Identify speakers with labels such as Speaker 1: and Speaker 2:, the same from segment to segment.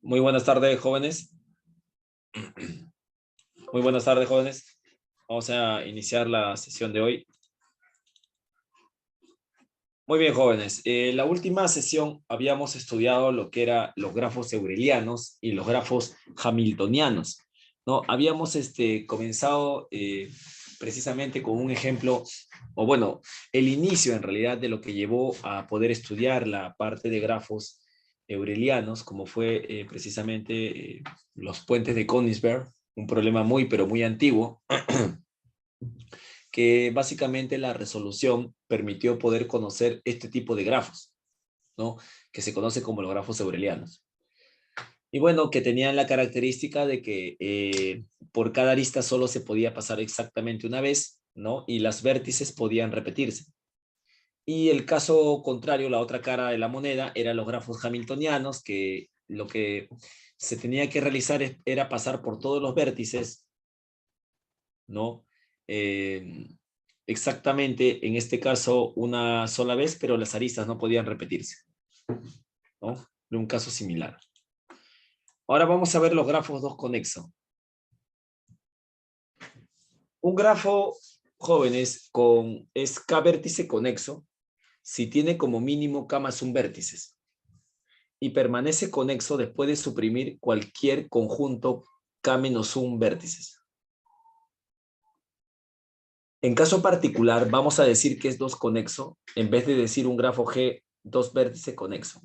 Speaker 1: Muy buenas tardes, jóvenes. Muy buenas tardes, jóvenes. Vamos a iniciar la sesión de hoy. Muy bien, jóvenes. La última sesión habíamos estudiado lo que eran los grafos eurelianos y los grafos hamiltonianos, ¿no? Habíamos comenzado precisamente con un ejemplo, o bueno, el inicio en realidad de lo que llevó a poder estudiar la parte de grafos eurelianos, como fue precisamente los puentes de Königsberg, un problema muy, pero muy antiguo, que básicamente la resolución permitió poder conocer este tipo de grafos, ¿no? Que se conoce como los grafos eurelianos. Y bueno, que tenían la característica de que por cada arista solo se podía pasar exactamente una vez, ¿no? Y las vértices podían repetirse. Y el caso contrario, la otra cara de la moneda, eran los grafos hamiltonianos, que lo que se tenía que realizar era pasar por todos los vértices, ¿no? Exactamente, en este caso, una sola vez, pero las aristas no podían repetirse, ¿no? En un caso similar. Ahora vamos a ver los grafos dos conexos. Un grafo, jóvenes, es K vértice conexo, si tiene como mínimo K más un vértices, y permanece conexo después de suprimir cualquier conjunto K menos un vértices. En caso particular, vamos a decir que es 2 conexo, en vez de decir un grafo G, 2 vértices conexo.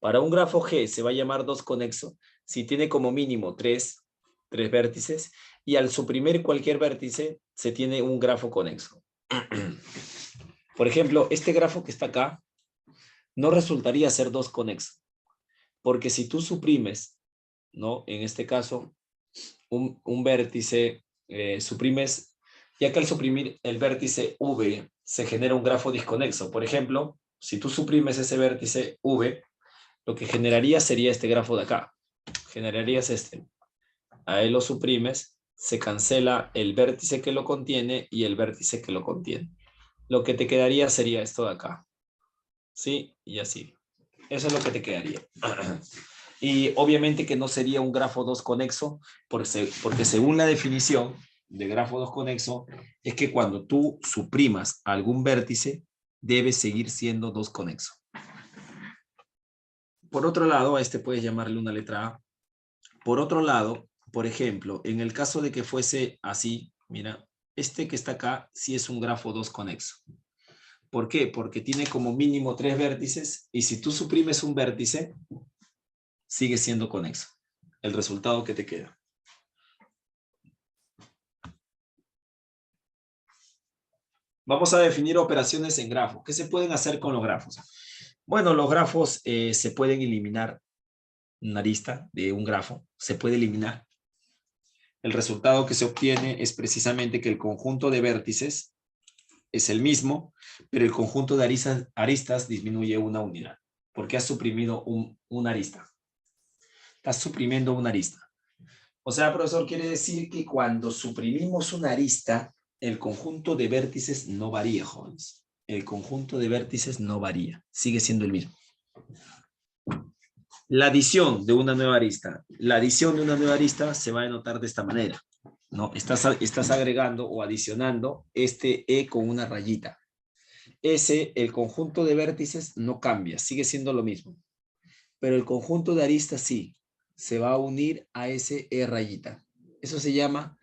Speaker 1: Para un grafo G se va a llamar 2 conexo si tiene como mínimo 3 vértices, y al suprimir cualquier vértice se tiene un grafo conexo. Por ejemplo, este grafo que está acá no resultaría ser 2 conexo, porque si tú suprimes, ¿no? En este caso, un vértice, suprimes, ya que al suprimir el vértice V se genera un grafo disconexo. Por ejemplo, si tú suprimes ese vértice V, lo que generaría sería este grafo de acá. Generarías este. A él lo suprimes, se cancela el vértice que lo contiene y el vértice que lo contiene. Lo que te quedaría sería esto de acá. ¿Sí? Y así. Eso es lo que te quedaría. Y obviamente que no sería un grafo 2 conexo, porque según la definición de grafo 2 conexo, es que cuando tú suprimas algún vértice, debe seguir siendo 2 conexo. Por otro lado, a este puedes llamarle una letra A. Por otro lado, por ejemplo, en el caso de que fuese así, mira, este que está acá sí es un grafo 2 conexo. ¿Por qué? Porque tiene como mínimo 3 vértices, y si tú suprimes un vértice, sigue siendo conexo. El resultado que te queda. Vamos a definir operaciones en grafos. ¿Qué se pueden hacer con los grafos? Bueno, los grafos se pueden eliminar. Una arista de un grafo se puede eliminar. El resultado que se obtiene es precisamente que el conjunto de vértices es el mismo, pero el conjunto de aristas disminuye una unidad, porque has suprimido una arista. Estás suprimiendo una arista. O sea, profesor, quiere decir que cuando suprimimos una arista, el conjunto de vértices no varía, jóvenes. El conjunto de vértices no varía, sigue siendo el mismo. La adición de una nueva arista. La adición de una nueva arista se va a denotar de esta manera, ¿no? Estás agregando o adicionando este E con una rayita. El conjunto de vértices no cambia, sigue siendo lo mismo. Pero el conjunto de aristas sí, se va a unir a ese E rayita. Eso se llama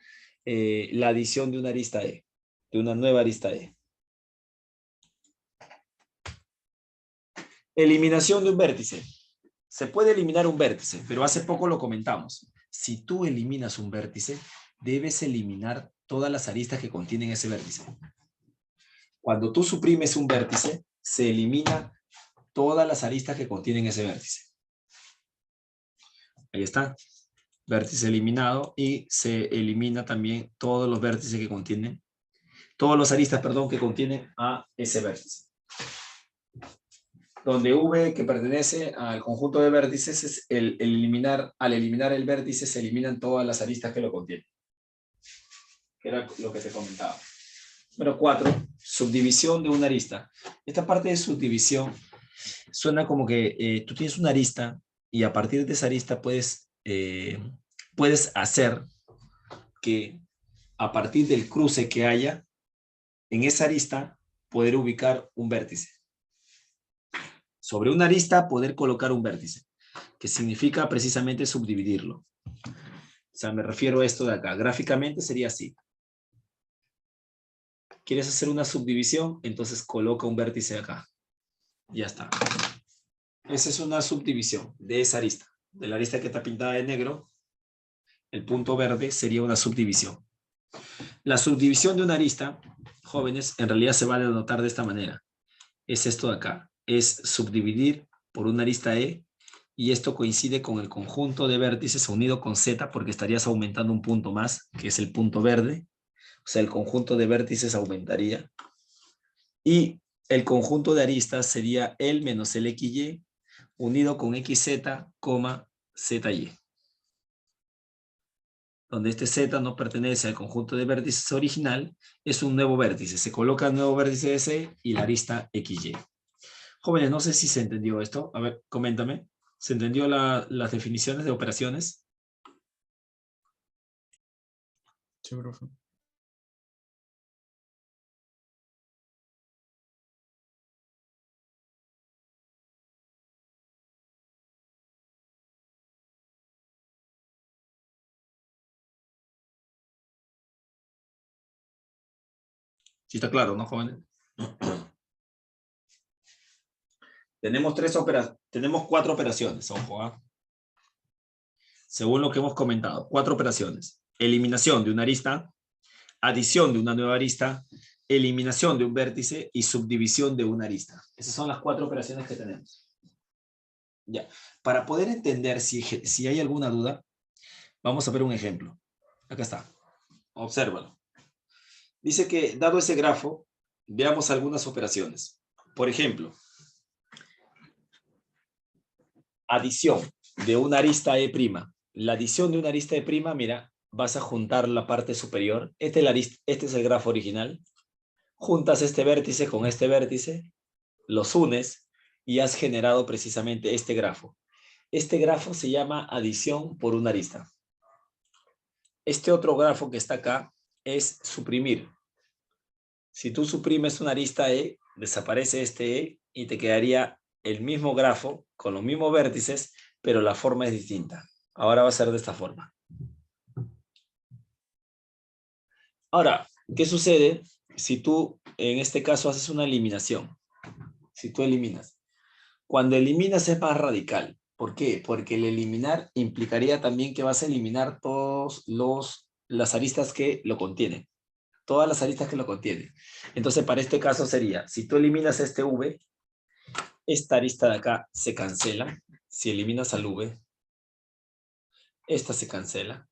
Speaker 1: la adición de una arista E, de una nueva arista E. Eliminación de un vértice. Se puede eliminar un vértice, pero hace poco lo comentamos. Si tú eliminas un vértice, debes eliminar todas las aristas que contienen ese vértice. Cuando tú suprimes un vértice, se elimina todas las aristas que contienen ese vértice. Ahí está. Vértice eliminado, y se elimina también todos los vértices que contienen, todos los aristas, perdón, que contienen a ese vértice. Donde V, que pertenece al conjunto de vértices, es al eliminar el vértice, se eliminan todas las aristas que lo contienen. Que era lo que te comentaba. Número 4, subdivisión de una arista. Esta parte de subdivisión suena como que tú tienes una arista y a partir de esa arista puedes hacer que a partir del cruce que haya, en esa arista poder ubicar un vértice. Sobre una arista poder colocar un vértice, que significa precisamente subdividirlo. O sea, me refiero a esto de acá. Gráficamente sería así. ¿Quieres hacer una subdivisión? Entonces coloca un vértice acá. Ya está. Esa es una subdivisión de esa arista. De la arista que está pintada de negro, el punto verde sería una subdivisión. La subdivisión de una arista, jóvenes, en realidad se va a denotar de esta manera. Es esto de acá. Es subdividir por una arista E, y esto coincide con el conjunto de vértices unido con Z, porque estarías aumentando un punto más, que es el punto verde. O sea, el conjunto de vértices aumentaría. Y el conjunto de aristas sería el menos el XY unido con XZ, ZY. Donde este Z no pertenece al conjunto de vértices original, es un nuevo vértice. Se coloca el nuevo vértice de C y la arista XY. Jóvenes, no sé si se entendió esto. A ver, coméntame. ¿Se entendió las definiciones de operaciones?
Speaker 2: Sí, profe.
Speaker 1: Sí está claro, ¿no, jóvenes? Tenemos 4 operaciones, ojo, ¿ah? Según lo que hemos comentado, 4 operaciones. Eliminación de una arista, adición de una nueva arista, eliminación de un vértice y subdivisión de una arista. Esas son las 4 operaciones que tenemos. Ya. Para poder entender si hay alguna duda, vamos a ver un ejemplo. Acá está. Obsérvalo. Dice que, dado ese grafo, veamos algunas operaciones. Por ejemplo, adición de una arista E'. La adición de una arista E', mira, vas a juntar la parte superior. Este es el grafo original. Juntas este vértice con este vértice, los unes y has generado precisamente este grafo. Este grafo se llama adición por una arista. Este otro grafo que está acá es suprimir. Si tú suprimes una arista E, desaparece este E y te quedaría el mismo grafo con los mismos vértices, pero la forma es distinta. Ahora va a ser de esta forma. Ahora, ¿qué sucede si tú en este caso haces una eliminación? Si tú eliminas. Cuando eliminas es más radical. ¿Por qué? Porque el eliminar implicaría también que vas a eliminar todas las aristas que lo contienen. Todas las aristas que lo contienen. Entonces, para este caso sería, si tú eliminas este V, esta arista de acá se cancela. Si eliminas al V, esta se cancela.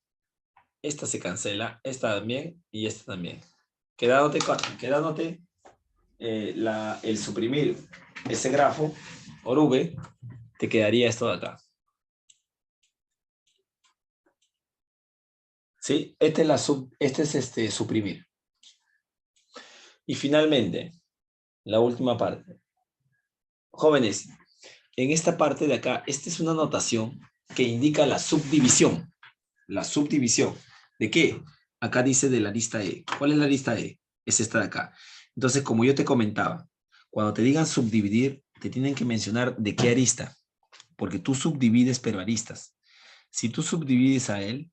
Speaker 1: Esta se cancela. Esta también y esta también. Quedándote el suprimir ese grafo por V, te quedaría esto de acá. ¿Sí? Este es suprimir. Y finalmente, la última parte. Jóvenes, en esta parte de acá, esta es una notación que indica la subdivisión. La subdivisión. ¿De qué? Acá dice de la lista E. ¿Cuál es la lista E? Es esta de acá. Entonces, como yo te comentaba, cuando te digan subdividir, te tienen que mencionar de qué arista. Porque tú subdivides pero aristas. Si tú subdivides a él,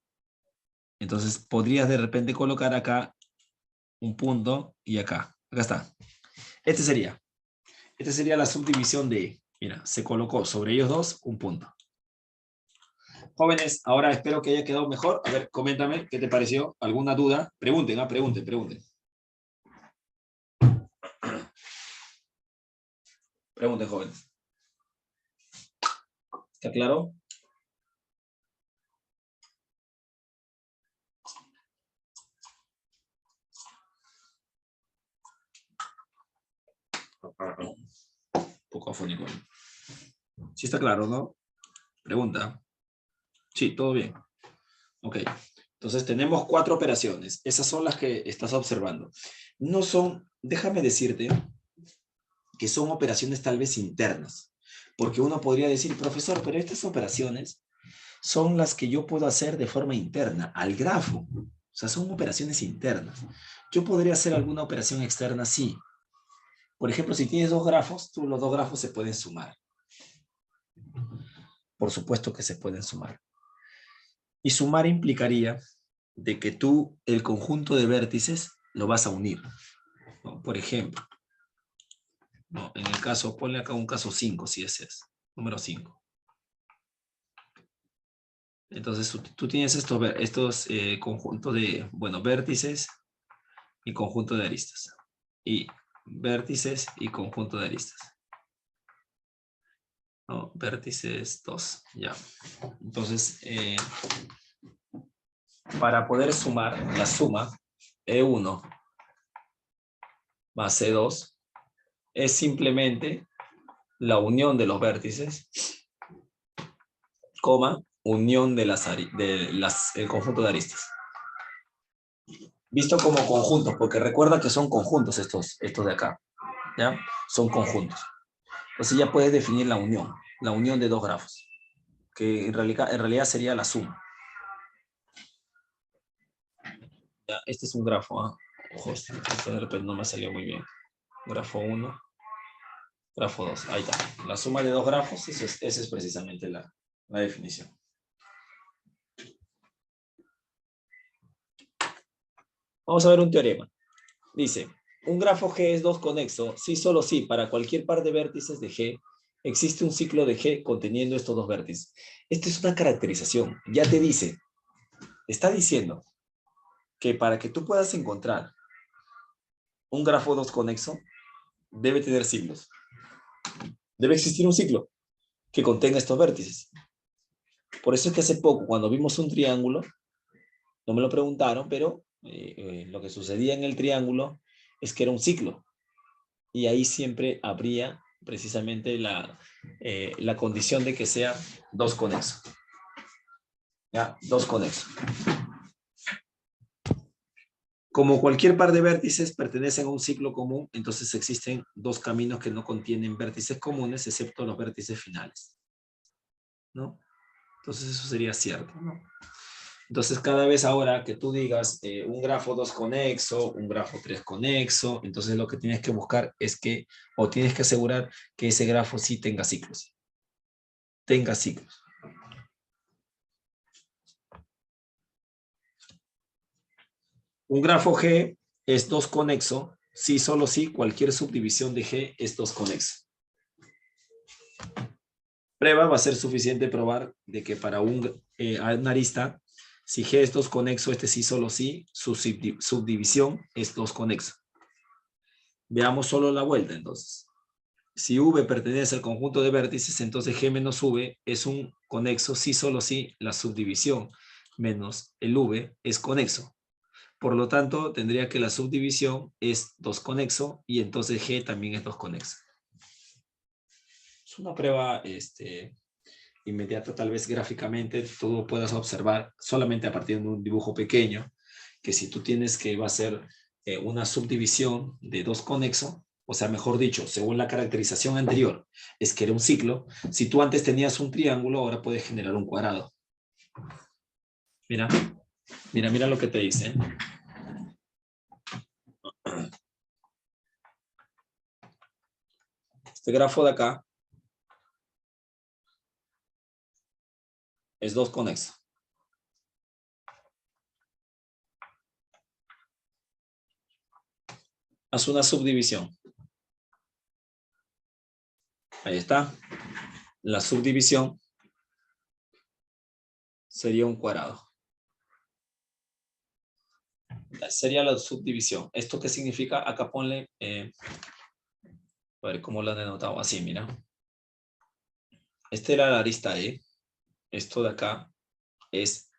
Speaker 1: entonces podrías de repente colocar acá un punto y acá. Acá está. Esta sería la subdivisión de E. Mira, se colocó sobre ellos dos un punto. Jóvenes, ahora espero que haya quedado mejor. A ver, coméntame, ¿qué te pareció? ¿Alguna duda? Pregunten, pregunten. Pregunten, jóvenes. ¿Está claro? Poco afónico. Sí está claro, ¿no? Pregunta. Sí, todo bien. Ok. Entonces tenemos 4 operaciones. Esas son las que estás observando. No son, déjame decirte, que son operaciones tal vez internas. Porque uno podría decir, profesor, pero estas operaciones son las que yo puedo hacer de forma interna al grafo. O sea, son operaciones internas. Yo podría hacer alguna operación externa, sí. Por ejemplo, si tienes dos grafos, los dos grafos se pueden sumar. Por supuesto que se pueden sumar. Y sumar implicaría de que tú el conjunto de vértices lo vas a unir, ¿no? Por ejemplo, ¿no? En el caso, ponle acá un caso 5, si ese es, número 5. Entonces, tú tienes estos conjuntos de, bueno, vértices y conjunto de aristas. Y vértices y conjunto de aristas. ¿No? Vértices 2, ya. Entonces, para poder sumar, la suma E1 más E2 es simplemente la unión de los vértices, coma, unión de el conjunto de aristas. Visto como conjuntos, porque recuerda que son conjuntos estos de acá, ¿ya? Son conjuntos. Entonces ya puedes definir la unión de dos grafos, que en realidad sería la suma. Ya, este es un grafo, ¿ah? Ojo, esto de repente no me salió muy bien. Grafo 1, grafo 2, ahí está. La suma de dos grafos, esa es precisamente la definición. Vamos a ver un teorema. Dice, un grafo G es dos conexo, si solo si para cualquier par de vértices de G existe un ciclo de G conteniendo estos dos vértices. Esta es una caracterización. Ya te dice, está diciendo que para que tú puedas encontrar un grafo 2 conexo, debe tener ciclos. Debe existir un ciclo que contenga estos vértices. Por eso es que hace poco, cuando vimos un triángulo, no me lo preguntaron, pero lo que sucedía en el triángulo es que era un ciclo. Y ahí siempre habría precisamente la condición de que sea dos conexo. ¿Ya? Dos conexo. Como cualquier par de vértices pertenecen a un ciclo común, entonces existen dos caminos que no contienen vértices comunes, excepto los vértices finales, ¿no? Entonces eso sería cierto, ¿no? Entonces cada vez ahora que tú digas un grafo 2 conexo, un grafo 3 conexo, entonces lo que tienes que buscar es que, o tienes que asegurar que ese grafo sí tenga ciclos. Tenga ciclos. Un grafo G es 2 conexo, si solo si cualquier subdivisión de G es 2 conexo. Prueba va a ser suficiente probar de que para una arista, si G es 2 conexo, este sí solo sí, su subdivisión es 2 conexo. Veamos solo la vuelta entonces. Si V pertenece al conjunto de vértices, entonces G menos V es un conexo si solo si la subdivisión menos el V es conexo. Por lo tanto, tendría que la subdivisión es 2 conexo y entonces G también es 2 conexo. Es una prueba inmediata, tal vez gráficamente tú lo puedas observar solamente a partir de un dibujo pequeño, que si tú tienes que va a ser una subdivisión de 2 conexo, o sea, mejor dicho, según la caracterización anterior, es que era un ciclo. Si tú antes tenías un triángulo, ahora puedes generar un cuadrado. Mira, mira lo que te dice. Este grafo de acá es 2 conexo. Haz una subdivisión. Ahí está. La subdivisión sería un cuadrado. Sería la subdivisión. ¿Esto qué significa? Acá ponle, a ver cómo lo han denotado. Así, mira. Esta era la arista E. Esto de acá es,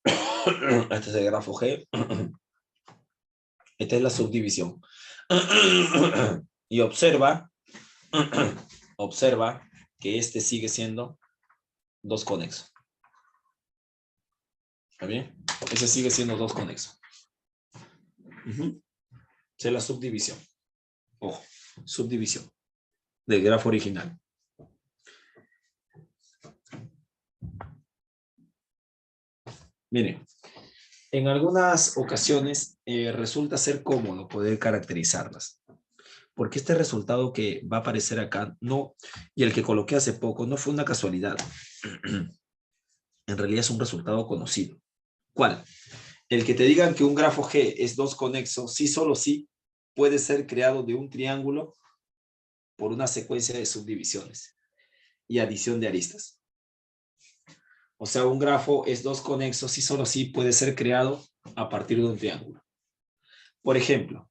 Speaker 1: este es el grafo G. Esta es la subdivisión. Y observa que este sigue siendo 2 conexo. ¿Está bien? Ese sigue siendo 2 conexo. Esa es la subdivisión. Ojo, subdivisión del grafo original. Miren, en algunas ocasiones resulta ser cómodo poder caracterizarlas. Porque este resultado que va a aparecer acá, no, y el que coloqué hace poco, no fue una casualidad. En realidad es un resultado conocido. ¿Cuál? El que te digan que un grafo G es dos conexo, sí, solo sí, puede ser creado de un triángulo por una secuencia de subdivisiones y adición de aristas. O sea, un grafo es dos conexos, sí, solo sí, puede ser creado a partir de un triángulo. Por ejemplo,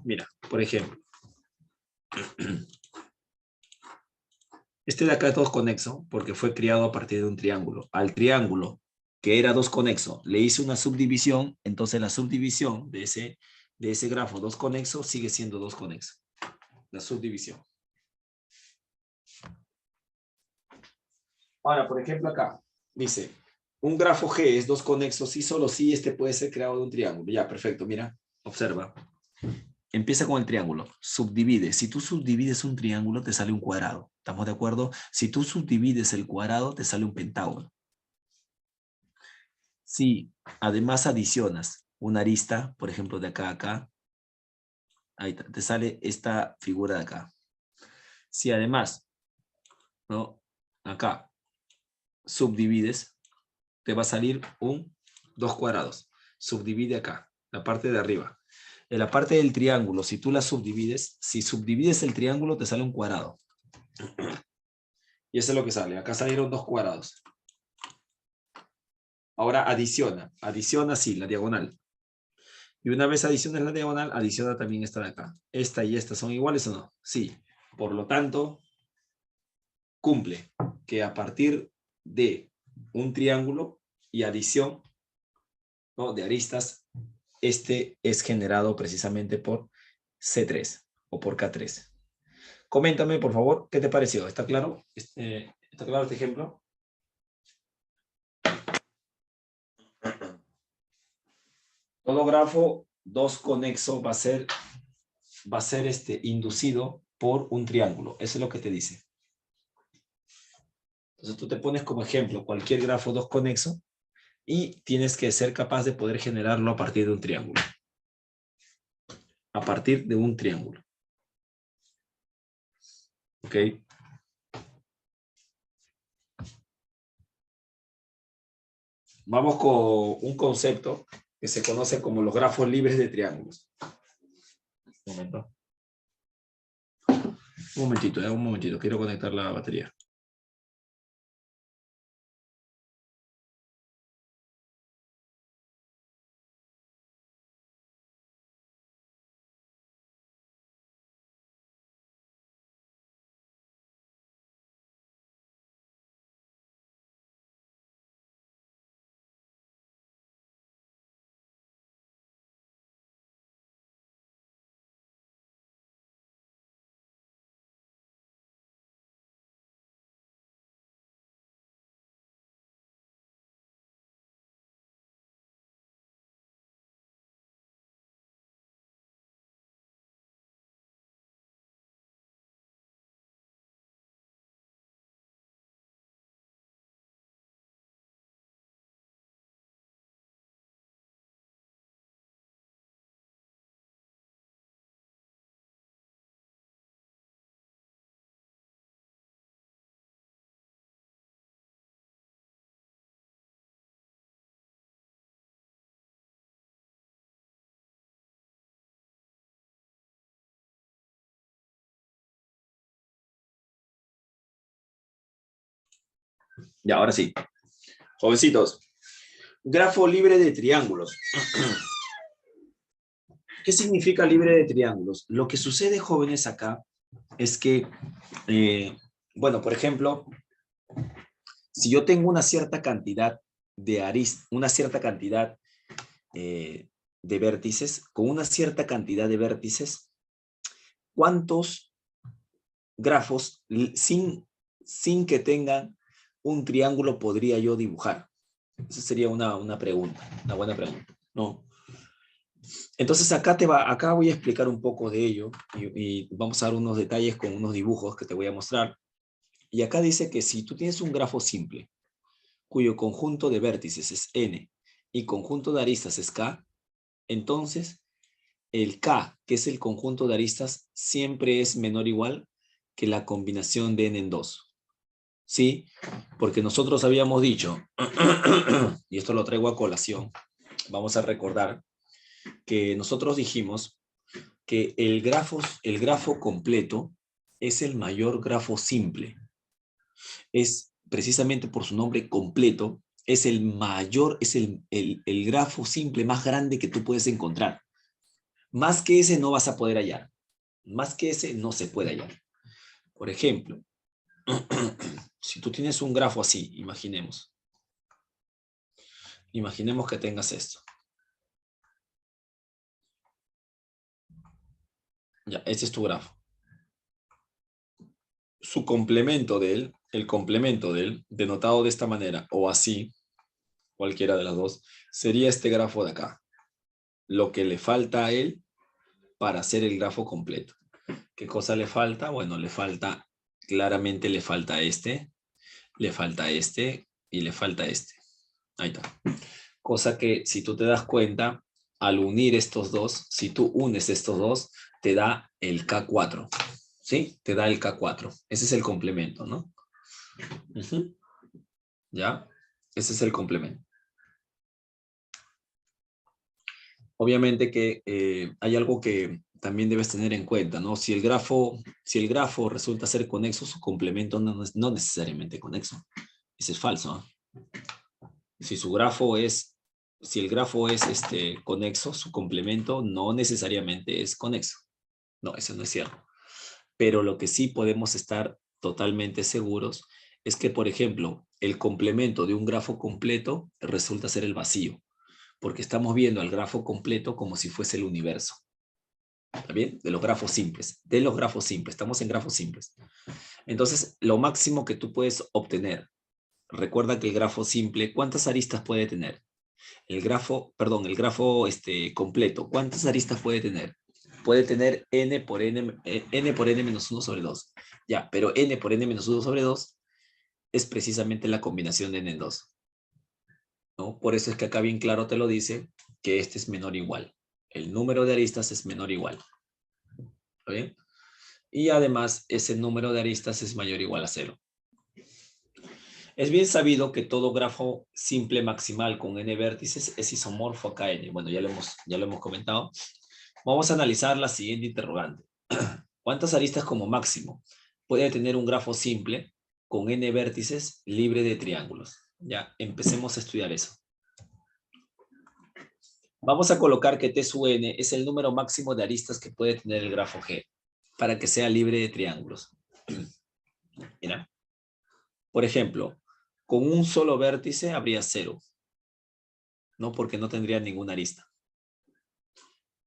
Speaker 1: mira, por ejemplo, este de acá es dos conexo porque fue creado a partir de un triángulo. Al triángulo, que era dos conexo, le hice una subdivisión, entonces la subdivisión de ese grafo dos conexo sigue siendo dos conexo. La subdivisión. Ahora, por ejemplo, acá dice, un grafo G es dos conexos, sí, solo sí, este puede ser creado de un triángulo. Ya, perfecto, mira, observa. Empieza con el triángulo, subdivide. Si tú subdivides un triángulo, te sale un cuadrado. ¿Estamos de acuerdo? Si tú subdivides el cuadrado, te sale un pentágono. Si además adicionas una arista, por ejemplo, de acá a acá, ahí te sale esta figura de acá. Si además, ¿no? Acá subdivides, te va a salir dos cuadrados. Subdivide acá, la parte de arriba. En la parte del triángulo, si tú la subdivides, si subdivides el triángulo, te sale un cuadrado. Y eso es lo que sale. Acá salieron dos cuadrados. Ahora adiciona. Adiciona, sí, la diagonal. Y una vez adicionas la diagonal, adiciona también esta de acá. ¿Esta y esta son iguales o no? Sí. Por lo tanto, cumple que a partir de un triángulo y adición, ¿no?, de aristas, este es generado precisamente por C3 o por K3. Coméntame, por favor, ¿qué te pareció? ¿Está claro? ¿Está claro este ejemplo? Todo grafo dos conexo va a ser inducido por un triángulo. Eso es lo que te dice. Entonces tú te pones como ejemplo cualquier grafo dos conexo y tienes que ser capaz de poder generarlo a partir de un triángulo. A partir de un triángulo. ¿Ok? Vamos con un concepto que se conoce como los grafos libres de triángulos. Un momento. Un momentito. Quiero conectar la batería. Ya, ahora sí. Jovencitos, grafo libre de triángulos. ¿Qué significa libre de triángulos? Lo que sucede, jóvenes, acá es que, bueno, por ejemplo, si yo tengo una cierta cantidad de aristas, una cierta cantidad de vértices, con una cierta cantidad de vértices, ¿cuántos grafos sin que tengan un triángulo podría yo dibujar? Esa sería una pregunta, una buena pregunta, ¿no? Entonces acá voy a explicar un poco de ello y vamos a dar unos detalles con unos dibujos que te voy a mostrar. Y acá dice que si tú tienes un grafo simple, cuyo conjunto de vértices es n y conjunto de aristas es k, entonces el k, que es el conjunto de aristas, siempre es menor o igual que la combinación de n en 2. ¿Sí? Porque nosotros habíamos dicho, y esto lo traigo a colación, vamos a recordar que nosotros dijimos que el grafo completo es el mayor grafo simple. Es precisamente por su nombre completo, es el mayor, es el grafo simple más grande que tú puedes encontrar. Más que ese no vas a poder hallar. Más que ese no se puede hallar. Por ejemplo, si tú tienes un grafo así, imaginemos que tengas esto. Ya, este es tu grafo. Su complemento de él, el complemento de él, denotado de esta manera o así, cualquiera de las dos, sería este grafo de acá. Lo que le falta a él para hacer el grafo completo. ¿Qué cosa le falta? Bueno, claramente le falta este y le falta este. Ahí está. Cosa que si tú te das cuenta, al unir estos dos, si tú unes estos dos, te da el K4. ¿Sí? Te da el K4. Ese es el complemento, ¿no? ¿Ya? Ese es el complemento. Obviamente que hay algo que también debes tener en cuenta, ¿no? Si el grafo resulta ser conexo, su complemento no necesariamente conexo. Ese es falso, ¿no? Si el grafo es conexo, su complemento no necesariamente es conexo. No, eso no es cierto. Pero lo que sí podemos estar totalmente seguros es que, por ejemplo, el complemento de un grafo completo resulta ser el vacío, porque estamos viendo al grafo completo como si fuese el universo. ¿Está bien? De los grafos simples. Estamos en grafos simples. Entonces, lo máximo que tú puedes obtener, recuerda que el grafo simple, ¿cuántas aristas puede tener? El grafo completo, ¿cuántas aristas puede tener? Puede tener n por n menos 1 sobre 2. Ya, pero n por n menos 1 sobre 2 es precisamente la combinación de n en 2. ¿No? Por eso es que acá bien claro te lo dice que este es menor o igual. El número de aristas es menor o igual. ¿Está bien? Y además ese número de aristas es mayor o igual a 0. Es bien sabido que todo grafo simple maximal con n vértices es isomorfo a Kn. Bueno, ya lo hemos comentado. Vamos a analizar la siguiente interrogante. ¿Cuántas aristas como máximo puede tener un grafo simple con n vértices libre de triángulos? Ya, empecemos a estudiar eso. Vamos a colocar que T sub n es el número máximo de aristas que puede tener el grafo G para que sea libre de triángulos. Mira. Por ejemplo, con un solo vértice habría 0. ¿No? Porque no tendría ninguna arista.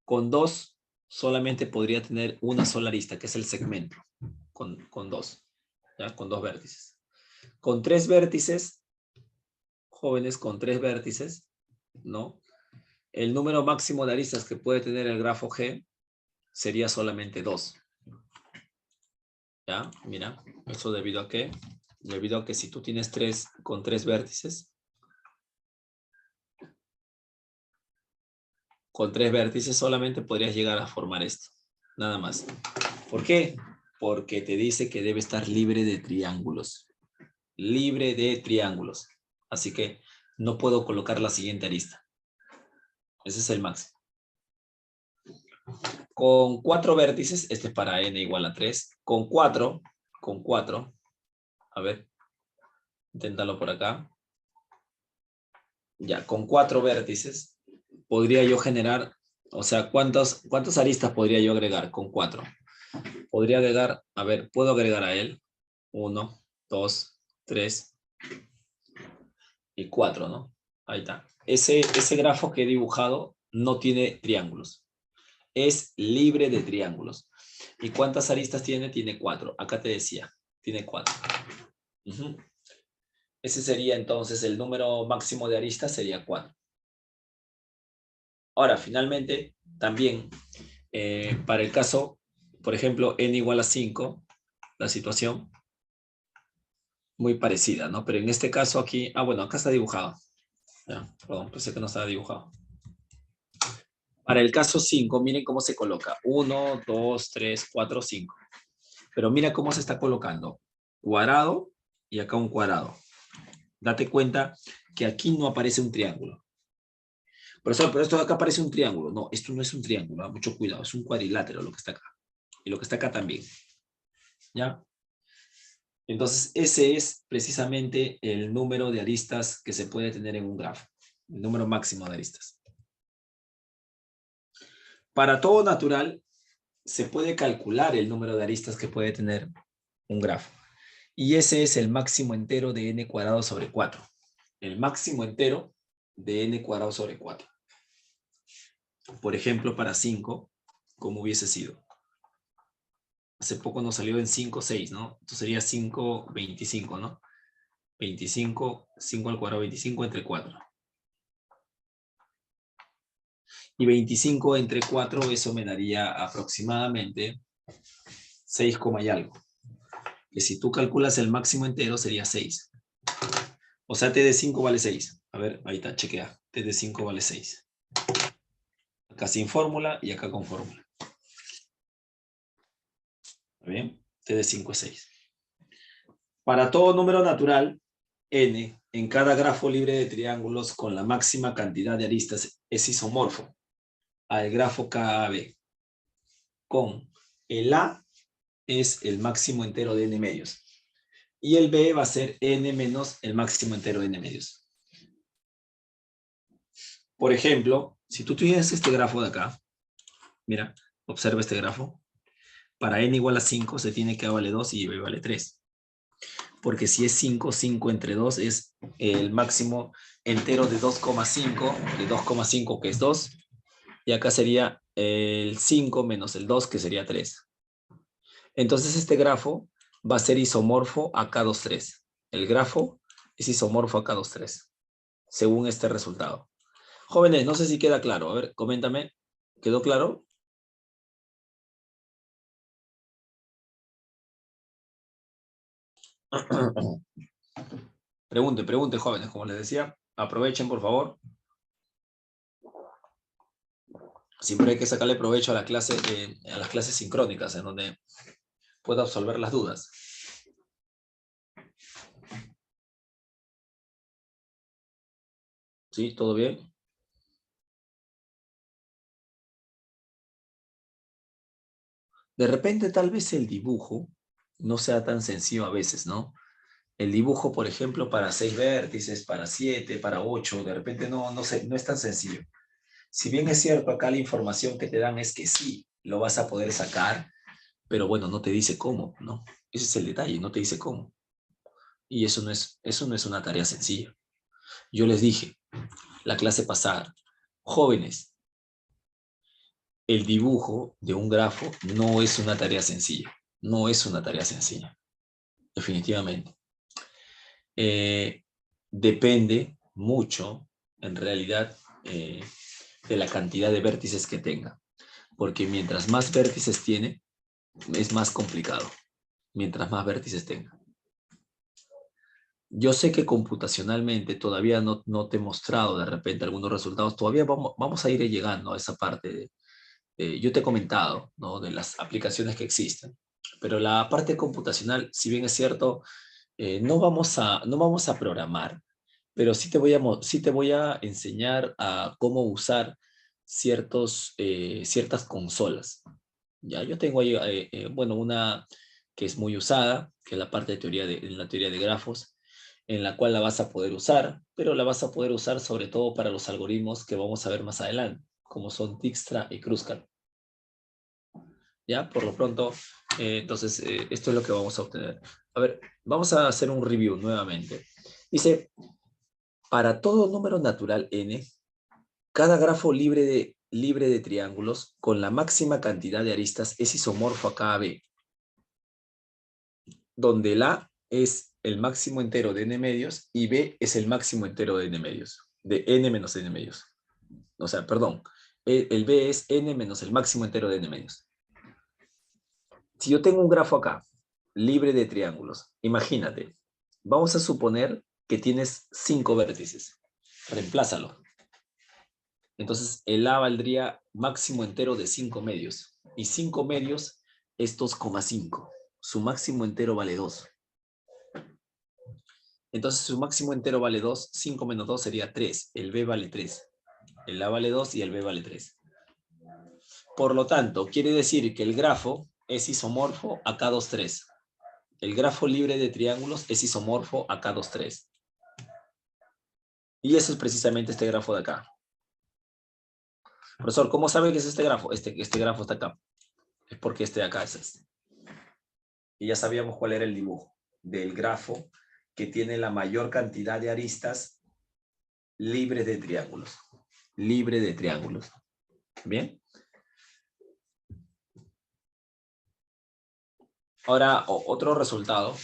Speaker 1: Con 2 solamente podría tener una sola arista, que es el segmento. Con 2. ¿Ya? Con 2 vértices. Con 3 vértices, jóvenes, con 3 vértices, ¿no? El número máximo de aristas que puede tener el grafo G sería solamente 2. ¿Ya? Mira, eso debido a qué? Debido a que si tú tienes 3 con 3 vértices, con 3 vértices solamente podrías llegar a formar esto. Nada más. ¿Por qué? Porque te dice que debe estar libre de triángulos. Libre de triángulos. Así que no puedo colocar la siguiente arista. Ese es el máximo. Con 4 vértices, este es para n igual a 3. Con 4, a ver, inténtalo por acá. Ya, con 4 vértices podría yo generar, o sea, ¿cuántas aristas podría yo agregar con 4? Podría agregar, a ver, puedo agregar a él 1, 2, 3 y 4, ¿no? Ahí está. Ese grafo que he dibujado no tiene triángulos. Es libre de triángulos. ¿Y cuántas aristas tiene? Tiene 4. Acá te decía, tiene 4. Ese sería entonces el número máximo de aristas, sería 4. Ahora, finalmente, también, para el caso, por ejemplo, n igual a 5, la situación, muy parecida, ¿no? Pero en este caso aquí, bueno, acá está dibujado. Ya, perdón, pensé que no estaba dibujado. Para el caso 5, miren cómo se coloca. 1, 2, 3, 4, 5. Pero mira cómo se está colocando. Cuadrado y acá un cuadrado. Date cuenta que aquí no aparece un triángulo. Profesor, pero esto de acá parece un triángulo. No, esto no es un triángulo. Mucho cuidado. Es un cuadrilátero lo que está acá. Y lo que está acá también. ¿Ya? Entonces, ese es precisamente el número de aristas que se puede tener en un grafo. El número máximo de aristas. Para todo natural, se puede calcular el número de aristas que puede tener un grafo. Y ese es el máximo entero de n cuadrado sobre 4. El máximo entero de n cuadrado sobre 4. Por ejemplo, para 5, ¿cómo hubiese sido? Hace poco nos salió en 5, 6, ¿no? Entonces sería 5, 25, ¿no? 25, 5 al cuadrado, 25 entre 4. Y 25 entre 4, eso me daría aproximadamente 6, y algo. Que si tú calculas el máximo entero sería 6. O sea, t de 5 vale 6. A ver, ahí está, chequea. T de 5 vale 6. Acá sin fórmula y acá con fórmula. ¿Está bien? T de 5 es 6. Para todo número natural, n, en cada grafo libre de triángulos con la máxima cantidad de aristas es isomorfo al grafo KAB. Con el A es el máximo entero de n medios. Y el B va a ser n menos el máximo entero de n medios. Por ejemplo, si tú tuvieras este grafo de acá, mira, observa este grafo. Para n igual a 5 se tiene que A vale 2 y B vale 3. Porque si es 5, 5 entre 2 es el máximo entero de 2,5, de 2,5 que es 2. Y acá sería el 5 menos el 2 que sería 3. Entonces este grafo va a ser isomorfo a K23. El grafo es isomorfo a K23, según este resultado. Jóvenes, no sé si queda claro. A ver, coméntame. ¿Quedó claro? Pregunte, jóvenes, como les decía. Aprovechen, por favor. Siempre hay que sacarle provecho a la clase, a las clases sincrónicas, en donde pueda absolver las dudas. ¿Sí? ¿Todo bien? De repente, tal vez el dibujo no sea tan sencillo a veces, ¿no? El dibujo, por ejemplo, para 6 vértices, para 7, para 8, de repente no es tan sencillo. Si bien es cierto, acá la información que te dan es que sí, lo vas a poder sacar, pero bueno, no te dice cómo, ¿no? Ese es el detalle, no te dice cómo. Y eso no es una tarea sencilla. Yo les dije, la clase pasada, jóvenes, el dibujo de un grafo no es una tarea sencilla. No es una tarea sencilla, definitivamente. Depende mucho, en realidad, de la cantidad de vértices que tenga. Porque mientras más vértices tiene, es más complicado. Mientras más vértices tenga. Yo sé que computacionalmente todavía no te he mostrado de repente algunos resultados. Todavía vamos a ir llegando a esa parte. Yo te he comentado, ¿no?, de las aplicaciones que existen. Pero la parte computacional, si bien es cierto, no vamos a programar, pero sí te voy a enseñar a cómo usar ciertas consolas. Ya, yo tengo ahí, bueno, una que es muy usada, que es la parte en la teoría de grafos, en la cual la vas a poder usar, pero la vas a poder usar sobre todo para los algoritmos que vamos a ver más adelante, como son Dijkstra y Kruskal. Ya, por lo pronto, entonces, esto es lo que vamos a obtener. A ver, vamos a hacer un review nuevamente. Dice, para todo número natural n, cada grafo libre de triángulos con la máxima cantidad de aristas es isomorfo a KB, donde el A es el máximo entero de n medios y B es el máximo entero de n medios, de n menos n medios. O sea, perdón, el B es n menos el máximo entero de n medios. Si yo tengo un grafo acá, libre de triángulos, imagínate, Vamos a suponer que tienes 5 vértices. Reemplázalo. Entonces, el A valdría máximo entero de 5 medios. Y 5 medios es 2,5. Su máximo entero vale 2. Entonces, su máximo entero vale 2. 5 menos 2 sería 3. El B vale 3. El A vale 2 y el B vale 3. Por lo tanto, quiere decir que el grafo es isomorfo a K23. El grafo libre de triángulos es isomorfo a K23. Y eso es precisamente este grafo de acá. Profesor, ¿cómo sabe que es este grafo? Este grafo está acá. Es porque este de acá es este. Y ya sabíamos cuál era el dibujo del grafo que tiene la mayor cantidad de aristas libres de triángulos. Libre de triángulos. ¿Bien? Ahora, otro resultado.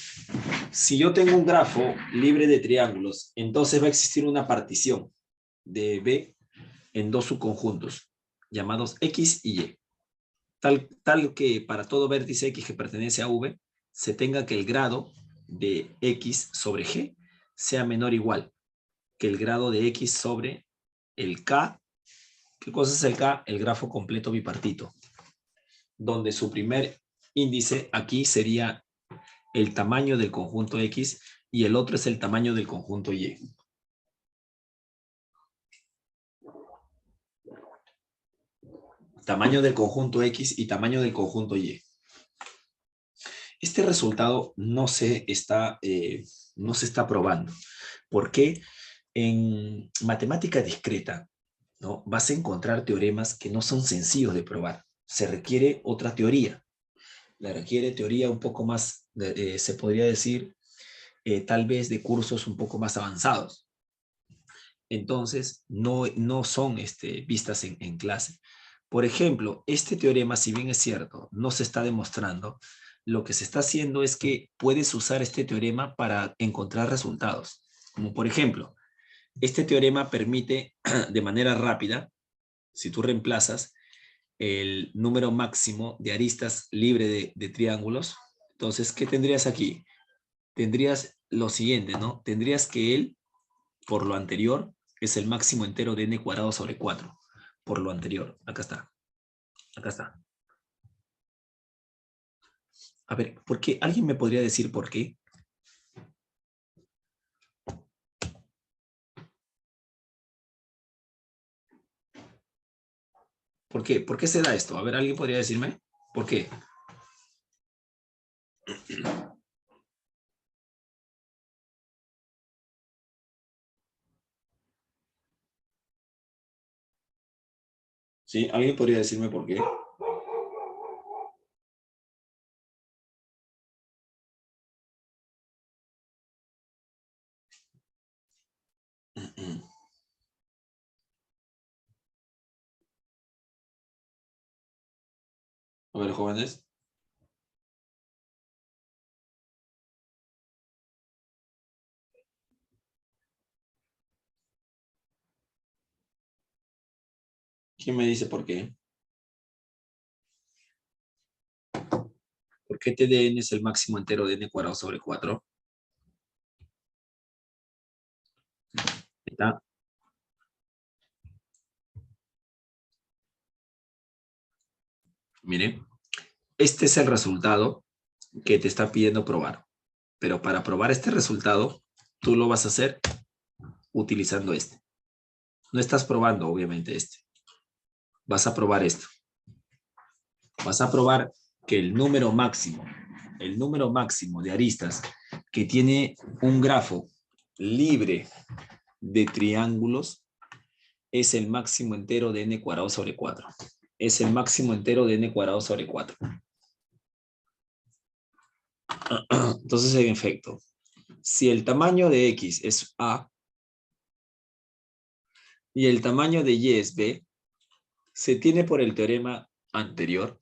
Speaker 1: Si yo tengo un grafo libre de triángulos, entonces va a existir una partición de B en dos subconjuntos, llamados X y Y. Tal que para todo vértice X que pertenece a V, se tenga que el grado de X sobre G sea menor o igual que el grado de X sobre el K. ¿Qué cosa es el K? El grafo completo bipartito, donde su primer índice aquí sería el tamaño del conjunto X y el otro es el tamaño del conjunto Y. Tamaño del conjunto X y tamaño del conjunto Y. Este resultado no se está probando. Porque en matemática discreta, ¿no? Vas a encontrar teoremas que no son sencillos de probar. Se requiere otra teoría. Le requiere teoría un poco más, se podría decir, tal vez de cursos un poco más avanzados. Entonces, no son vistas en clase. Por ejemplo, este teorema, si bien es cierto, no se está demostrando, lo que se está haciendo es que puedes usar este teorema para encontrar resultados. Como por ejemplo, este teorema permite de manera rápida, si tú reemplazas el número máximo de aristas libre de triángulos, entonces, ¿qué tendrías aquí? Tendrías lo siguiente, ¿no? Tendrías que él, por lo anterior, es el máximo entero de n cuadrado sobre 4. Por lo anterior. Acá está. Acá está. A ver, ¿por qué? ¿Alguien me podría decir por qué? ¿Por qué? ¿Por qué se da esto? A ver, ¿alguien podría decirme? ¿Por qué? ¿Sí? ¿Alguien podría decirme por qué? A ver, jóvenes. ¿Quién me dice por qué? ¿Por qué TDN es el máximo entero de n cuadrado sobre 4? ¿Está? Miren, este es el resultado que te está pidiendo probar. Pero para probar este resultado, tú lo vas a hacer utilizando este. No estás probando, obviamente, este. Vas a probar esto. Vas a probar que el número máximo de aristas que tiene un grafo libre de triángulos es el máximo entero de n cuadrado sobre 4. Es el máximo entero de n cuadrado sobre 4. Entonces, en efecto, si el tamaño de X es A y el tamaño de Y es B, se tiene por el teorema anterior,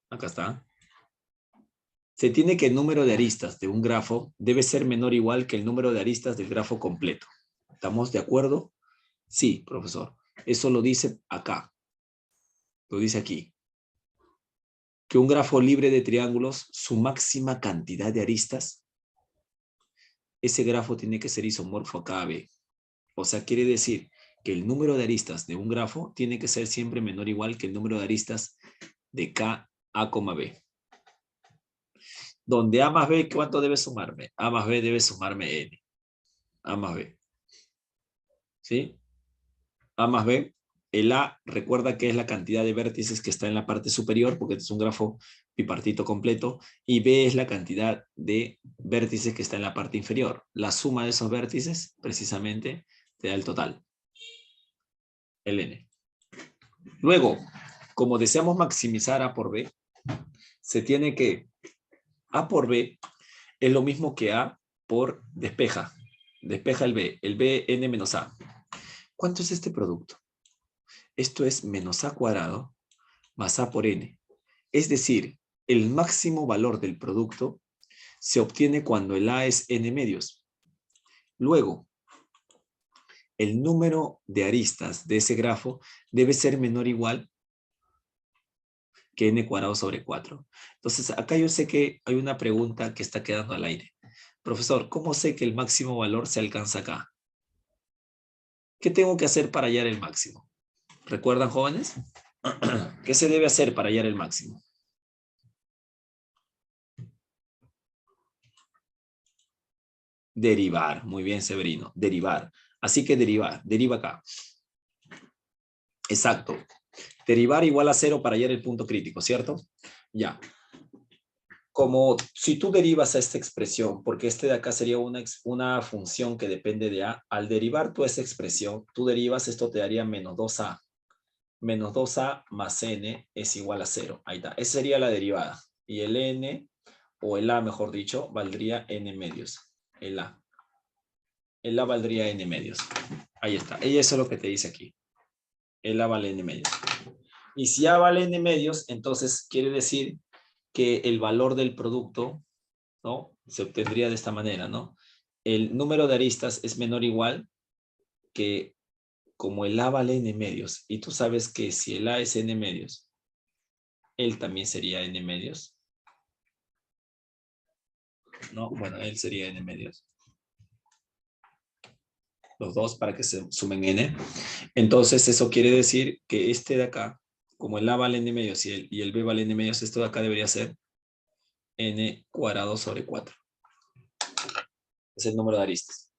Speaker 1: acá está, se tiene que el número de aristas de un grafo debe ser menor o igual que el número de aristas del grafo completo. ¿Estamos de acuerdo? Sí, profesor. Eso lo dice acá. Lo dice aquí. que un grafo libre de triángulos, su máxima cantidad de aristas, ese grafo tiene que ser isomorfo a KB. O sea, quiere decir que el número de aristas de un grafo tiene que ser siempre menor o igual que el número de aristas de K, A, B. Donde A más B, ¿cuánto debe sumarme? A más B debe sumarme N. A más B. ¿Sí? A más B. El A, recuerda que es la cantidad de vértices que está en la parte superior, porque es un grafo bipartito completo, y B es la cantidad de vértices que está en la parte inferior. La suma de esos vértices, precisamente, te da el total. El N. Luego, como deseamos maximizar A por B, se tiene que A por B es lo mismo que A por despeja. Despeja el B N menos A. ¿Cuánto es este producto? Esto es menos A cuadrado más A por N. Es decir, el máximo valor del producto se obtiene cuando el A es N medios. Luego, el número de aristas de ese grafo debe ser menor o igual que N cuadrado sobre 4. Entonces, acá yo sé que hay una pregunta que está quedando al aire. Profesor, ¿cómo sé que el máximo valor se alcanza acá? ¿Qué tengo que hacer para hallar el máximo? ¿Recuerdan, jóvenes? ¿Qué se debe hacer para hallar el máximo? Derivar. Muy bien, Severino. Derivar. Así que derivar. Deriva acá. Exacto. Derivar igual a 0 para hallar el punto crítico, ¿cierto? Ya. Como si tú derivas a esta expresión, porque este de acá sería una función que depende de A, al derivar tú esa expresión, tú derivas, esto te daría menos 2A. Menos 2A más N es igual a 0. Ahí está. Esa sería la derivada. Y el N, o el A mejor dicho, valdría N medios. El A. El A valdría N medios. Ahí está. Y eso es lo que te dice aquí. El A vale N medios. Y si A vale N medios, entonces quiere decir que el valor del producto, ¿no? Se obtendría de esta manera, ¿no? El número de aristas es menor o igual que como el A vale N medios. Y tú sabes que si el A es N medios, él también sería N medios. ¿No? Bueno, él sería N medios. Los dos para que se sumen N. Entonces, eso quiere decir que este de acá, como el A vale N medios y el B vale N medios, esto de acá debería ser N cuadrado sobre 4. Es el número de aristas.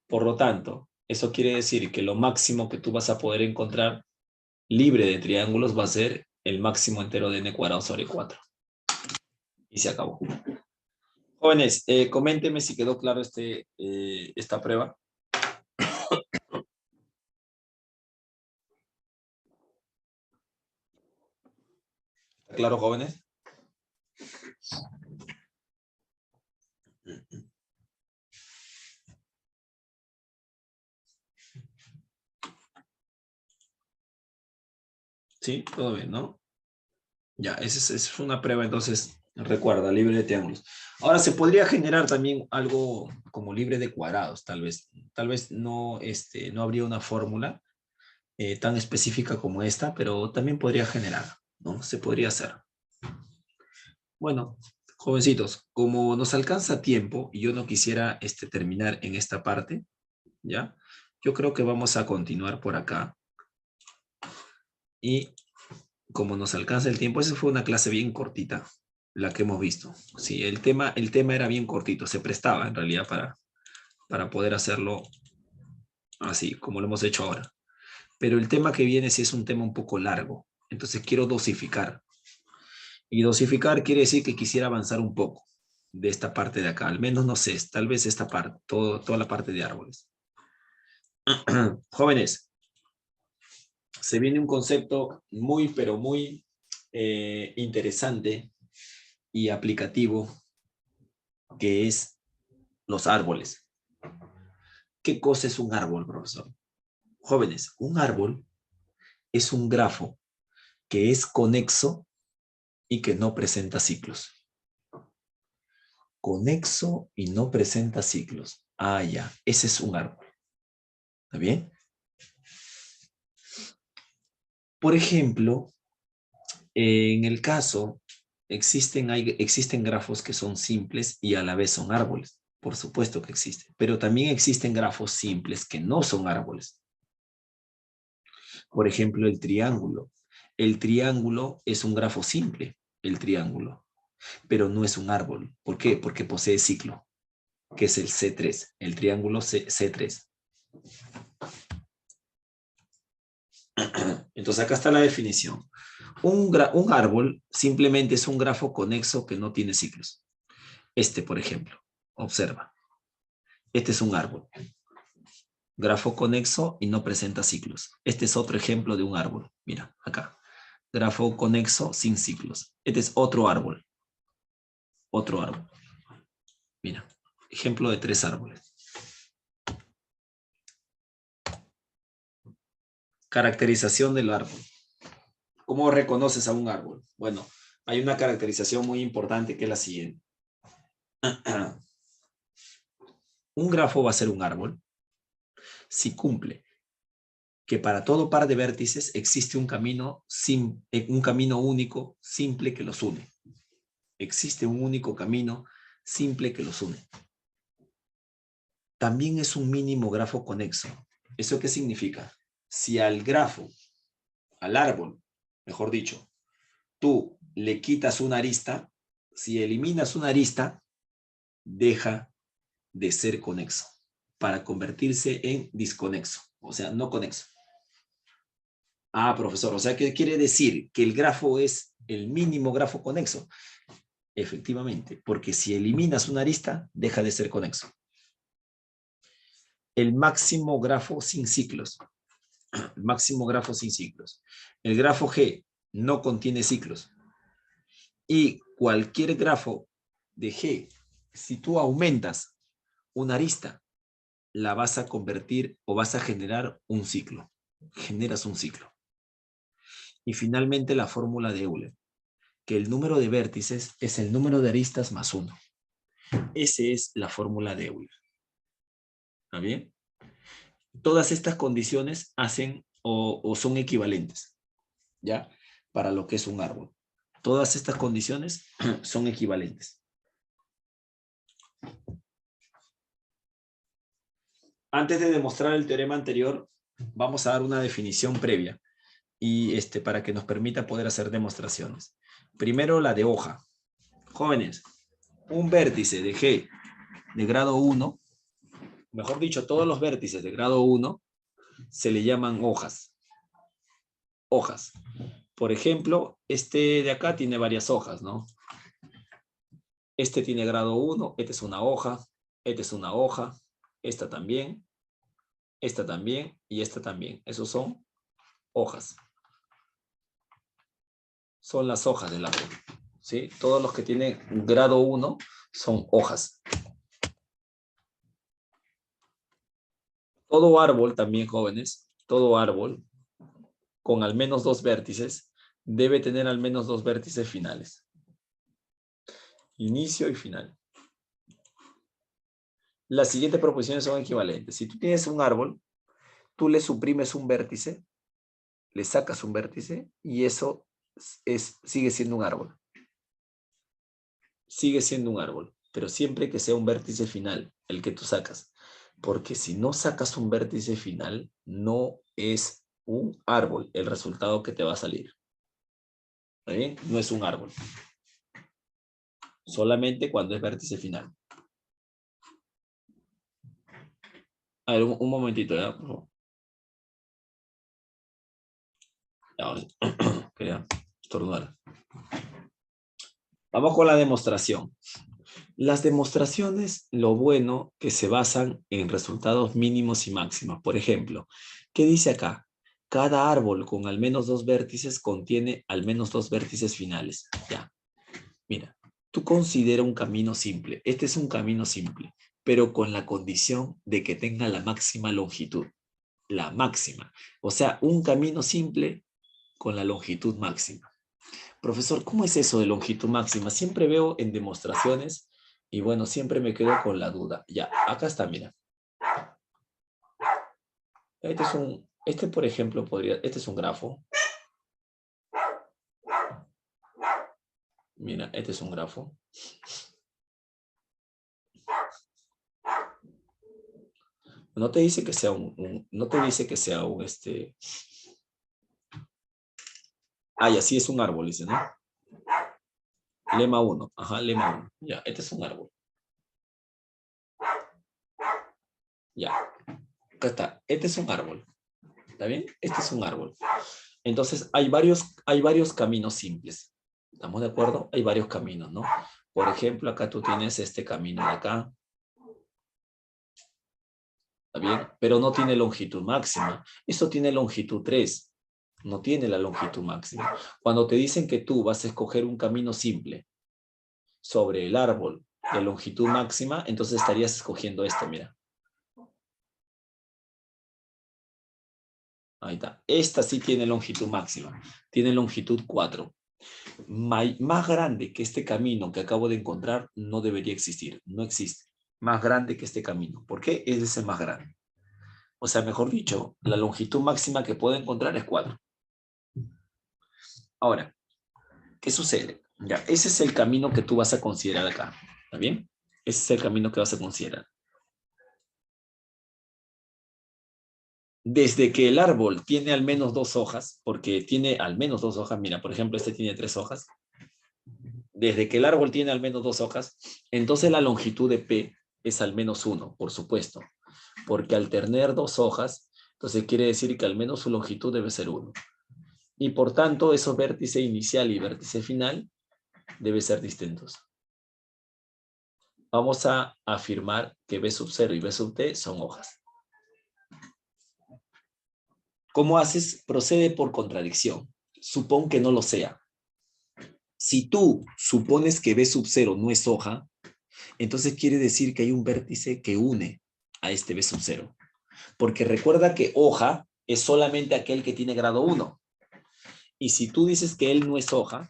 Speaker 1: Por lo tanto, eso quiere decir que lo máximo que tú vas a poder encontrar libre de triángulos va a ser el máximo entero de N cuadrado sobre 4. Y se acabó. Jóvenes, coméntenme si quedó claro esta prueba. ¿Está claro, jóvenes? Sí, todo bien, ¿no? Ya, esa es una prueba, entonces, recuerda, libre de triángulos. Ahora, se podría generar también algo como libre de cuadrados, tal vez. Tal vez no, no habría una fórmula tan específica como esta, pero también podría generar, ¿no? Se podría hacer. Bueno, jovencitos, como nos alcanza tiempo y yo no quisiera terminar en esta parte, ¿ya? Yo creo que vamos a continuar por acá. Y como nos alcanza el tiempo, esa fue una clase bien cortita, la que hemos visto. Sí, el tema era bien cortito, se prestaba en realidad para poder hacerlo así, como lo hemos hecho ahora. Pero el tema que viene sí es un tema un poco largo, entonces quiero dosificar. Y dosificar quiere decir que quisiera avanzar un poco de esta parte de acá, al menos no sé, tal vez esta parte, toda la parte de árboles. Jóvenes, se viene un concepto muy, pero muy interesante y aplicativo, que es los árboles. ¿Qué cosa es un árbol, profesor? Jóvenes, un árbol es un grafo que es conexo y que no presenta ciclos. Conexo y no presenta ciclos. Ah, ya, ese es un árbol. ¿Está bien? Por ejemplo, En el caso, existen grafos que son simples y a la vez son árboles. Por supuesto que existen. Pero también existen grafos simples que no son árboles. Por ejemplo, el triángulo. El triángulo es un grafo simple, el triángulo, pero no es un árbol. ¿Por qué? Porque posee ciclo, que es el C3, el triángulo C3. Entonces acá está la definición. Un árbol simplemente es un grafo conexo que no tiene ciclos. Este, por ejemplo, observa. Este es un árbol. Grafo conexo y no presenta ciclos. Este es otro ejemplo de un árbol. Mira, acá. Grafo conexo sin ciclos. Este es otro árbol. Otro árbol. Mira, ejemplo de 3 árboles. Caracterización del árbol. ¿Cómo reconoces a un árbol? Bueno, hay una caracterización muy importante que es la siguiente. Un grafo va a ser un árbol si cumple que para todo par de vértices existe un camino único, simple que los une. Existe un único camino simple que los une. También es un mínimo grafo conexo. ¿Eso qué significa? Si al grafo, al árbol, mejor dicho, tú le quitas una arista, si eliminas una arista, deja de ser conexo para convertirse en disconexo, o sea, no conexo. Ah, profesor, o sea, ¿qué quiere decir? Que el grafo es el mínimo grafo conexo. Efectivamente, porque si eliminas una arista, deja de ser conexo. El máximo grafo sin ciclos. El máximo grafo sin ciclos. El grafo G no contiene ciclos. Y cualquier grafo de G, si tú aumentas una arista, la vas a convertir o vas a generar un ciclo. Generas un ciclo. Y finalmente la fórmula de Euler, que el número de vértices es el número de aristas más 1. Esa es la fórmula de Euler. ¿Está bien? Todas estas condiciones hacen o son equivalentes, ¿ya? Para lo que es un árbol. Todas estas condiciones son equivalentes. Antes de demostrar el teorema anterior, vamos a dar una definición previa y para que nos permita poder hacer demostraciones. Primero la de hoja. Jóvenes, un vértice de G de grado 1, mejor dicho, todos los vértices de grado 1 se le llaman hojas. Hojas. Por ejemplo, este de acá tiene varias hojas, ¿no? Este tiene grado 1, esta es una hoja, esta es una hoja, esta también y esta también. Esos son hojas. Son las hojas del árbol, ¿sí? Todos los que tienen grado 1 son hojas. Todo árbol también, jóvenes, todo árbol con al menos 2 vértices debe tener al menos 2 vértices finales. Inicio y final. Las siguientes proposiciones son equivalentes. Si tú tienes un árbol, tú le suprimes un vértice, le sacas un vértice y eso sigue siendo un árbol. Sigue siendo un árbol, pero siempre que sea un vértice final, el que tú sacas. Porque si no sacas un vértice final, no es un árbol el resultado que te va a salir. ¿Está bien? No es un árbol. Solamente cuando es vértice final. A ver, un momentito, ¿ya? Por favor. Ahora, quería estornudar. Vamos con la demostración. Las demostraciones, lo bueno que se basan en resultados mínimos y máximos. Por ejemplo, ¿qué dice acá? Cada árbol con al menos 2 vértices contiene al menos 2 vértices finales. Ya. Mira, tú considera un camino simple. Este es un camino simple, pero con la condición de que tenga la máxima longitud. La máxima. O sea, un camino simple con la longitud máxima. Profesor, ¿cómo es eso de longitud máxima? Siempre veo en demostraciones y bueno, siempre me quedo con la duda. Ya, acá está, mira. Este por ejemplo, este es un grafo. Mira, este es un grafo. No te dice que sea no te dice que sea un Ah, y así es un árbol, dice, ¿no? Lema 1. Ajá, lema 1. Ya, este es un árbol. Ya. Acá está. Este es un árbol. ¿Está bien? Este es un árbol. Entonces, hay varios caminos simples. ¿Estamos de acuerdo? Hay varios caminos, ¿no? Por ejemplo, acá tú tienes este camino de acá. ¿Está bien? Pero no tiene longitud máxima. Esto tiene longitud 3. No tiene la longitud máxima. Cuando te dicen que tú vas a escoger un camino simple sobre el árbol de longitud máxima, entonces estarías escogiendo esto, mira. Ahí está. Esta sí tiene longitud máxima. Tiene longitud 4. Más grande que este camino que acabo de encontrar no debería existir. No existe. Más grande que este camino. ¿Por qué? Es el más grande. O sea, mejor dicho, la longitud máxima que puedo encontrar es 4. Ahora, ¿qué sucede? Ya, ese es el camino que tú vas a considerar acá. ¿Está bien? Ese es el camino que vas a considerar. Desde que el árbol tiene al menos 2 hojas, porque tiene al menos 2 hojas, mira, por ejemplo, este tiene 3 hojas. Desde que el árbol tiene al menos 2 hojas, entonces la longitud de P es al menos 1, por supuesto. Porque al tener 2 hojas, entonces quiere decir que al menos su longitud debe ser 1. Y por tanto, esos vértice inicial y vértice final deben ser distintos. Vamos a afirmar que B sub 0 y B sub T son hojas. ¿Cómo haces? Procede por contradicción. Supón que no lo sea. Si tú supones que B sub 0 no es hoja, entonces quiere decir que hay un vértice que une a este B sub 0. Porque recuerda que hoja es solamente aquel que tiene grado 1. Y si tú dices que él no es hoja,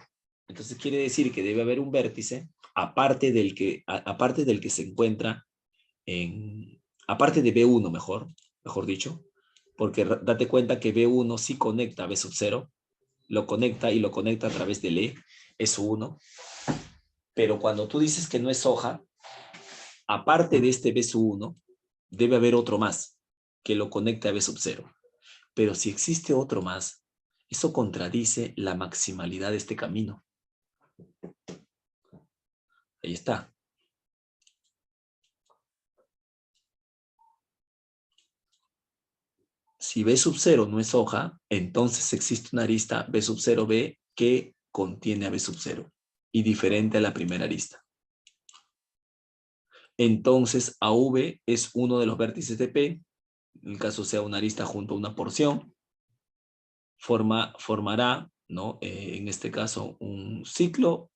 Speaker 1: entonces quiere decir que debe haber un vértice aparte del que se encuentra aparte de B1, mejor dicho, porque date cuenta que B1 sí conecta a B sub 0, lo conecta y lo conecta a través del E, es su 1, pero cuando tú dices que no es hoja, aparte de este B sub 1, debe haber otro más que lo conecte a B sub 0. Pero si existe otro más, eso contradice la maximalidad de este camino. Ahí está. Si B sub 0 no es hoja, entonces existe una arista B sub 0B que contiene a B sub 0 y diferente a la primera arista. Entonces AV es uno de los vértices de P, en el caso sea una arista junto a una porción, formará, ¿no? En este caso, un ciclo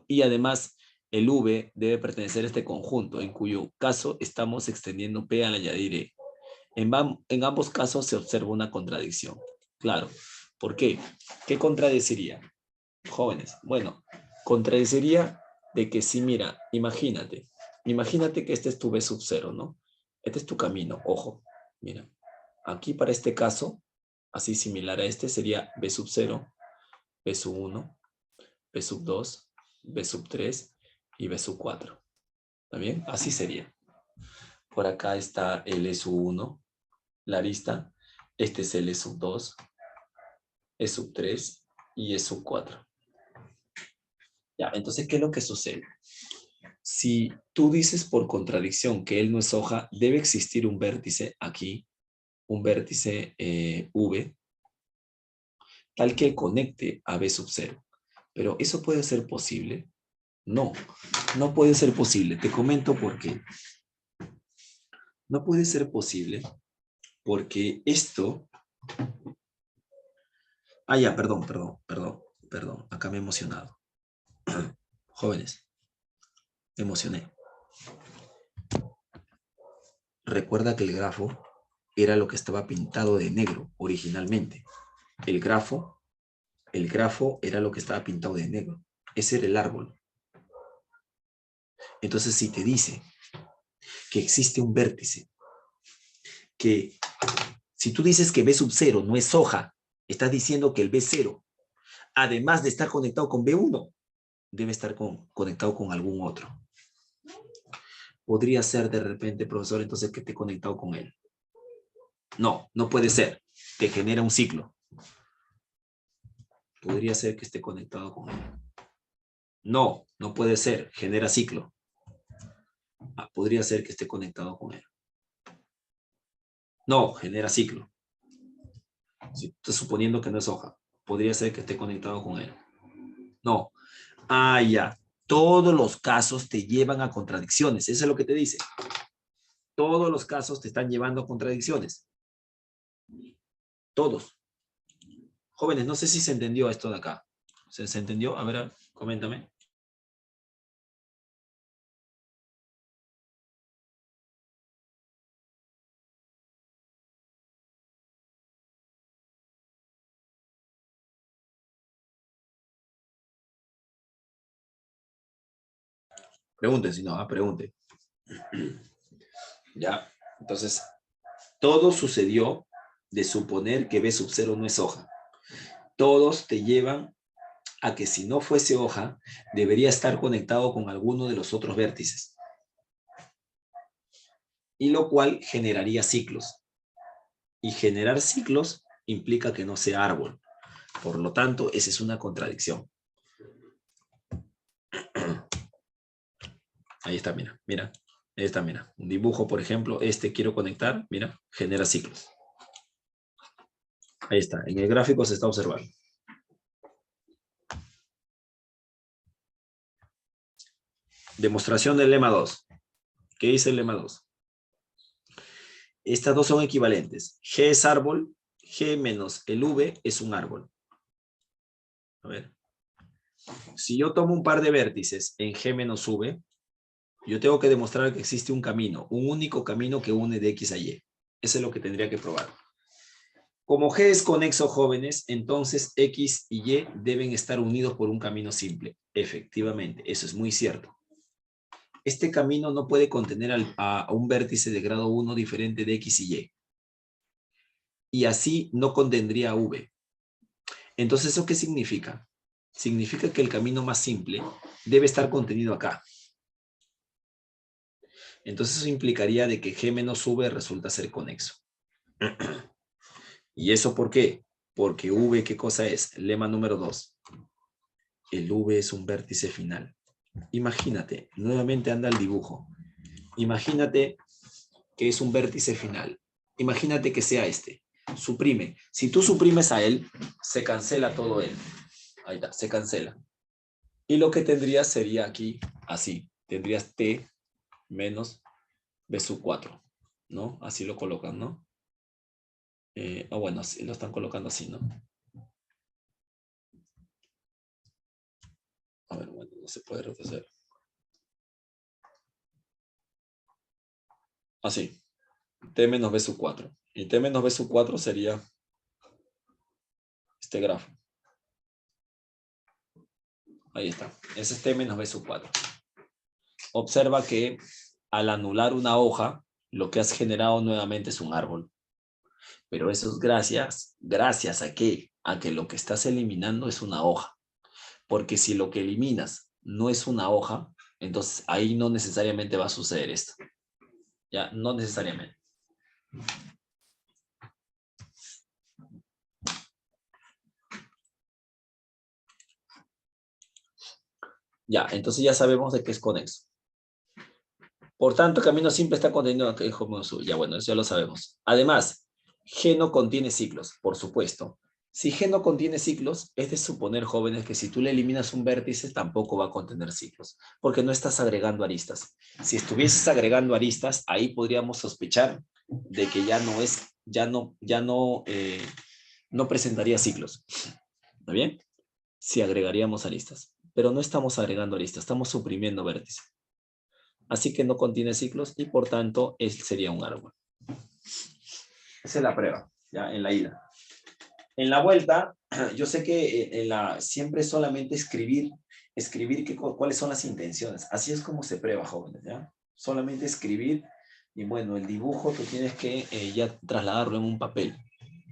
Speaker 1: y además el V debe pertenecer a este conjunto, en cuyo caso estamos extendiendo P al añadir E. En ambos casos se observa una contradicción. Claro. ¿Por qué? ¿Qué contradeciría? Jóvenes. Bueno, contradeciría de que si, mira, imagínate que este es tu B sub 0, ¿no? Este es tu camino, ojo. Mira, aquí para este caso, así similar a este, sería B sub 0, B sub 1, B sub 2, B sub 3 y B sub 4. ¿Está bien? Así sería. Por acá está el E sub 1, la arista. Este es el E sub 2, E sub 3 y E sub 4. Ya, entonces, ¿qué es lo que sucede? Si tú dices por contradicción que él no es hoja, debe existir un vértice aquí, un vértice V, tal que conecte a B sub 0. Pero ¿eso puede ser posible? No, no puede ser posible. Te comento por qué. No puede ser posible porque esto... Ah, ya, perdón. Acá me he emocionado. Jóvenes, me emocioné. Recuerda que el grafo era lo que estaba pintado de negro originalmente. El grafo era lo que estaba pintado de negro. Ese era el árbol. Entonces, si te dice que existe un vértice, que si tú dices que B sub 0 no es hoja, estás diciendo que el B0, además de estar conectado con B1, debe estar conectado con algún otro. Podría ser de repente, profesor, entonces que esté conectado con él. No, no puede ser. Que genera un ciclo. Podría ser que esté conectado con él. No, no puede ser. Genera ciclo. Podría ser que esté conectado con él. No, genera ciclo. Si estás suponiendo que no es hoja, podría ser que esté conectado con él. No. Ya. Todos los casos te llevan a contradicciones. Eso es lo que te dice. Todos los casos te están llevando a contradicciones. Todos. Jóvenes, no sé si se entendió esto de acá. ¿Se entendió? A ver, coméntame. Pregunten, si no, pregunten. Ya, entonces, todo sucedió de suponer que B sub 0 no es hoja. Todos te llevan a que si no fuese hoja, debería estar conectado con alguno de los otros vértices. Y lo cual generaría ciclos. Y generar ciclos implica que no sea árbol. Por lo tanto, esa es una contradicción. Ahí está, mira, mira. Ahí está, mira. Un dibujo, por ejemplo, quiero conectar, mira, genera ciclos. Ahí está, en el gráfico se está observando. Demostración del lema 2. ¿Qué dice el lema 2? Estas dos son equivalentes. G es árbol, G menos el V es un árbol. A ver. Si yo tomo un par de vértices en G menos V, yo tengo que demostrar que existe un camino, un único camino que une de X a Y. Eso es lo que tendría que probar. Como G es conexo, jóvenes, entonces X y Y deben estar unidos por un camino simple. Efectivamente, eso es muy cierto. Este camino no puede contener a un vértice de grado 1 diferente de X y Y. Y así no contendría a V. Entonces, ¿eso qué significa? Significa que el camino más simple debe estar contenido acá. Entonces eso implicaría de que G menos V resulta ser conexo. ¿Y eso por qué? Porque V, ¿qué cosa es? Lema número 2. El V es un vértice final. Imagínate, nuevamente anda el dibujo. Imagínate que es un vértice final. Imagínate que sea este. Suprime. Si tú suprimes a él, se cancela todo él. Ahí está, se cancela. Y lo que tendrías sería aquí, así. Tendrías T menos B sub 4, ¿no? Así lo colocan, ¿no? Bueno, sí, lo están colocando así, ¿no? A ver, bueno, no se puede retroceder. Así. T menos B sub 4. Y T menos B sub 4 sería este grafo. Ahí está. Ese es T menos B sub 4. Observa que al anular una hoja, lo que has generado nuevamente es un árbol. Pero eso es gracias a qué? A que lo que estás eliminando es una hoja. Porque si lo que eliminas no es una hoja, entonces ahí no necesariamente va a suceder esto. Ya, no necesariamente. Ya, entonces ya sabemos de qué es conexo. Por tanto, camino simple está contenido en el homosub. Ya, bueno, eso ya lo sabemos. Además, G no contiene ciclos, por supuesto. Si G no contiene ciclos, es de suponer, jóvenes, que si tú le eliminas un vértice, tampoco va a contener ciclos, porque no estás agregando aristas. Si estuvieses agregando aristas, ahí podríamos sospechar de que no presentaría ciclos. ¿Está bien? Si agregaríamos aristas. Pero no estamos agregando aristas, estamos suprimiendo vértices. Así que no contiene ciclos y por tanto sería un árbol. Esa es la prueba, ya en la ida. En la vuelta, yo sé que siempre solamente escribir cuáles son las intenciones. Así es como se prueba, jóvenes, ¿ya? Solamente escribir y bueno, el dibujo tú tienes que ya trasladarlo en un papel,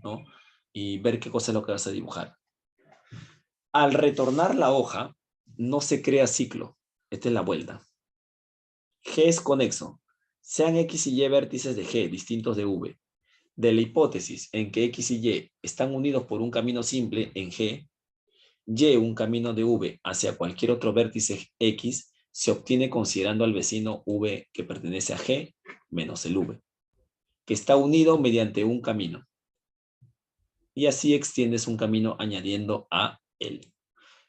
Speaker 1: ¿no? Y ver qué cosa es lo que vas a dibujar. Al retornar la hoja, no se crea ciclo. Esta es la vuelta. G es conexo. Sean X y Y vértices de G distintos de V. De la hipótesis en que X y Y están unidos por un camino simple en G, Y, un camino de V hacia cualquier otro vértice X, se obtiene considerando al vecino V que pertenece a G menos el V, que está unido mediante un camino. Y así extiendes un camino añadiendo a él.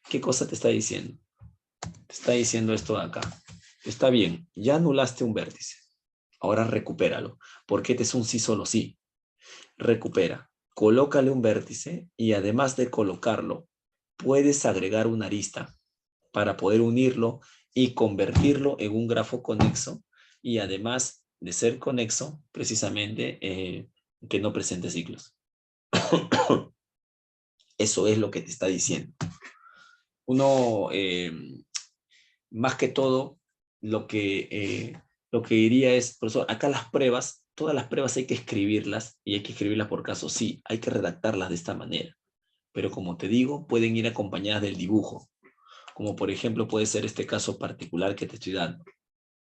Speaker 1: ¿Qué cosa te está diciendo? Te está diciendo esto de acá. Está bien, ya anulaste un vértice. Ahora recupéralo, porque este es un sí solo sí. Recupera, colócale un vértice y además de colocarlo, puedes agregar una arista para poder unirlo y convertirlo en un grafo conexo y además de ser conexo, precisamente que no presente ciclos. Eso es lo que te está diciendo. Uno, más que todo, lo que diría es, por eso acá las pruebas, todas las pruebas hay que escribirlas y hay que escribirlas por caso. Sí, hay que redactarlas de esta manera. Pero como te digo, pueden ir acompañadas del dibujo. Como por ejemplo puede ser este caso particular que te estoy dando,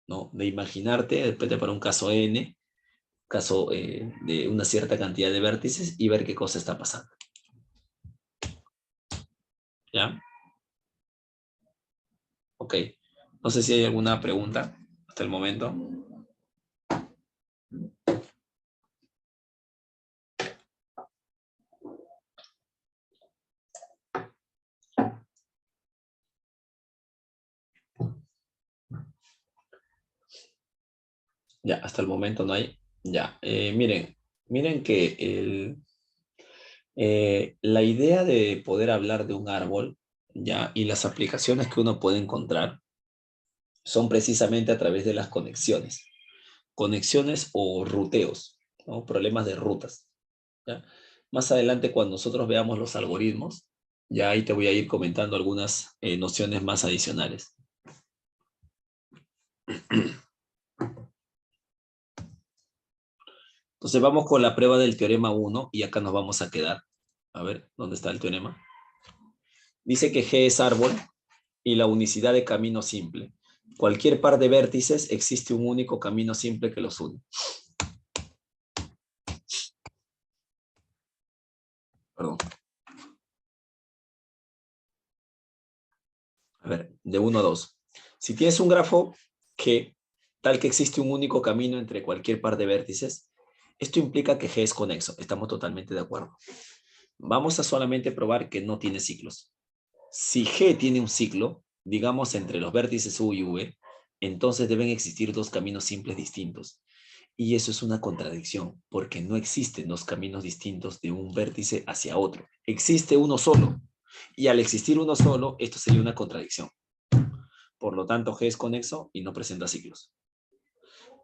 Speaker 1: ¿no? De imaginarte, de repente para un caso N, caso de una cierta cantidad de vértices y ver qué cosa está pasando. ¿Ya? Ok. No sé si hay alguna pregunta hasta el momento. Ya, hasta el momento no hay. Ya, miren que la idea de poder hablar de un árbol, ya, y las aplicaciones que uno puede encontrar son precisamente a través de las conexiones. Conexiones o ruteos, ¿no? Problemas de rutas. ¿Ya? Más adelante, cuando nosotros veamos los algoritmos, ya ahí te voy a ir comentando algunas nociones más adicionales. Entonces vamos con la prueba del teorema 1 y acá nos vamos a quedar. A ver, ¿dónde está el teorema? Dice que G es árbol y la unicidad de camino simple. Cualquier par de vértices existe un único camino simple que los une. Perdón. A ver, de 1 a 2. Si tienes un grafo G, tal que existe un único camino entre cualquier par de vértices, esto implica que G es conexo. Estamos totalmente de acuerdo. Vamos a solamente probar que no tiene ciclos. Si G tiene un ciclo, digamos entre los vértices U y V, entonces deben existir dos caminos simples distintos. Y eso es una contradicción, porque no existen dos caminos distintos de un vértice hacia otro. Existe uno solo. Y al existir uno solo, esto sería una contradicción. Por lo tanto, G es conexo y no presenta ciclos.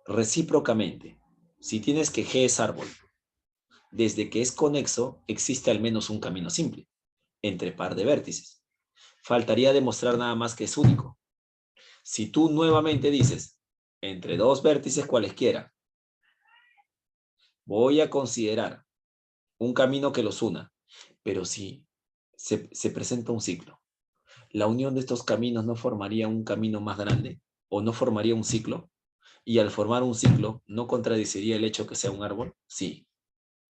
Speaker 1: Recíprocamente, si tienes que G es árbol, desde que es conexo, existe al menos un camino simple, entre par de vértices. Faltaría demostrar nada más que es único. Si tú nuevamente dices, entre dos vértices cualesquiera, voy a considerar un camino que los una, pero si se presenta un ciclo, la unión de estos caminos no formaría un camino más grande o no formaría un ciclo, y al formar un ciclo, ¿no contradeciría el hecho que sea un árbol? Sí.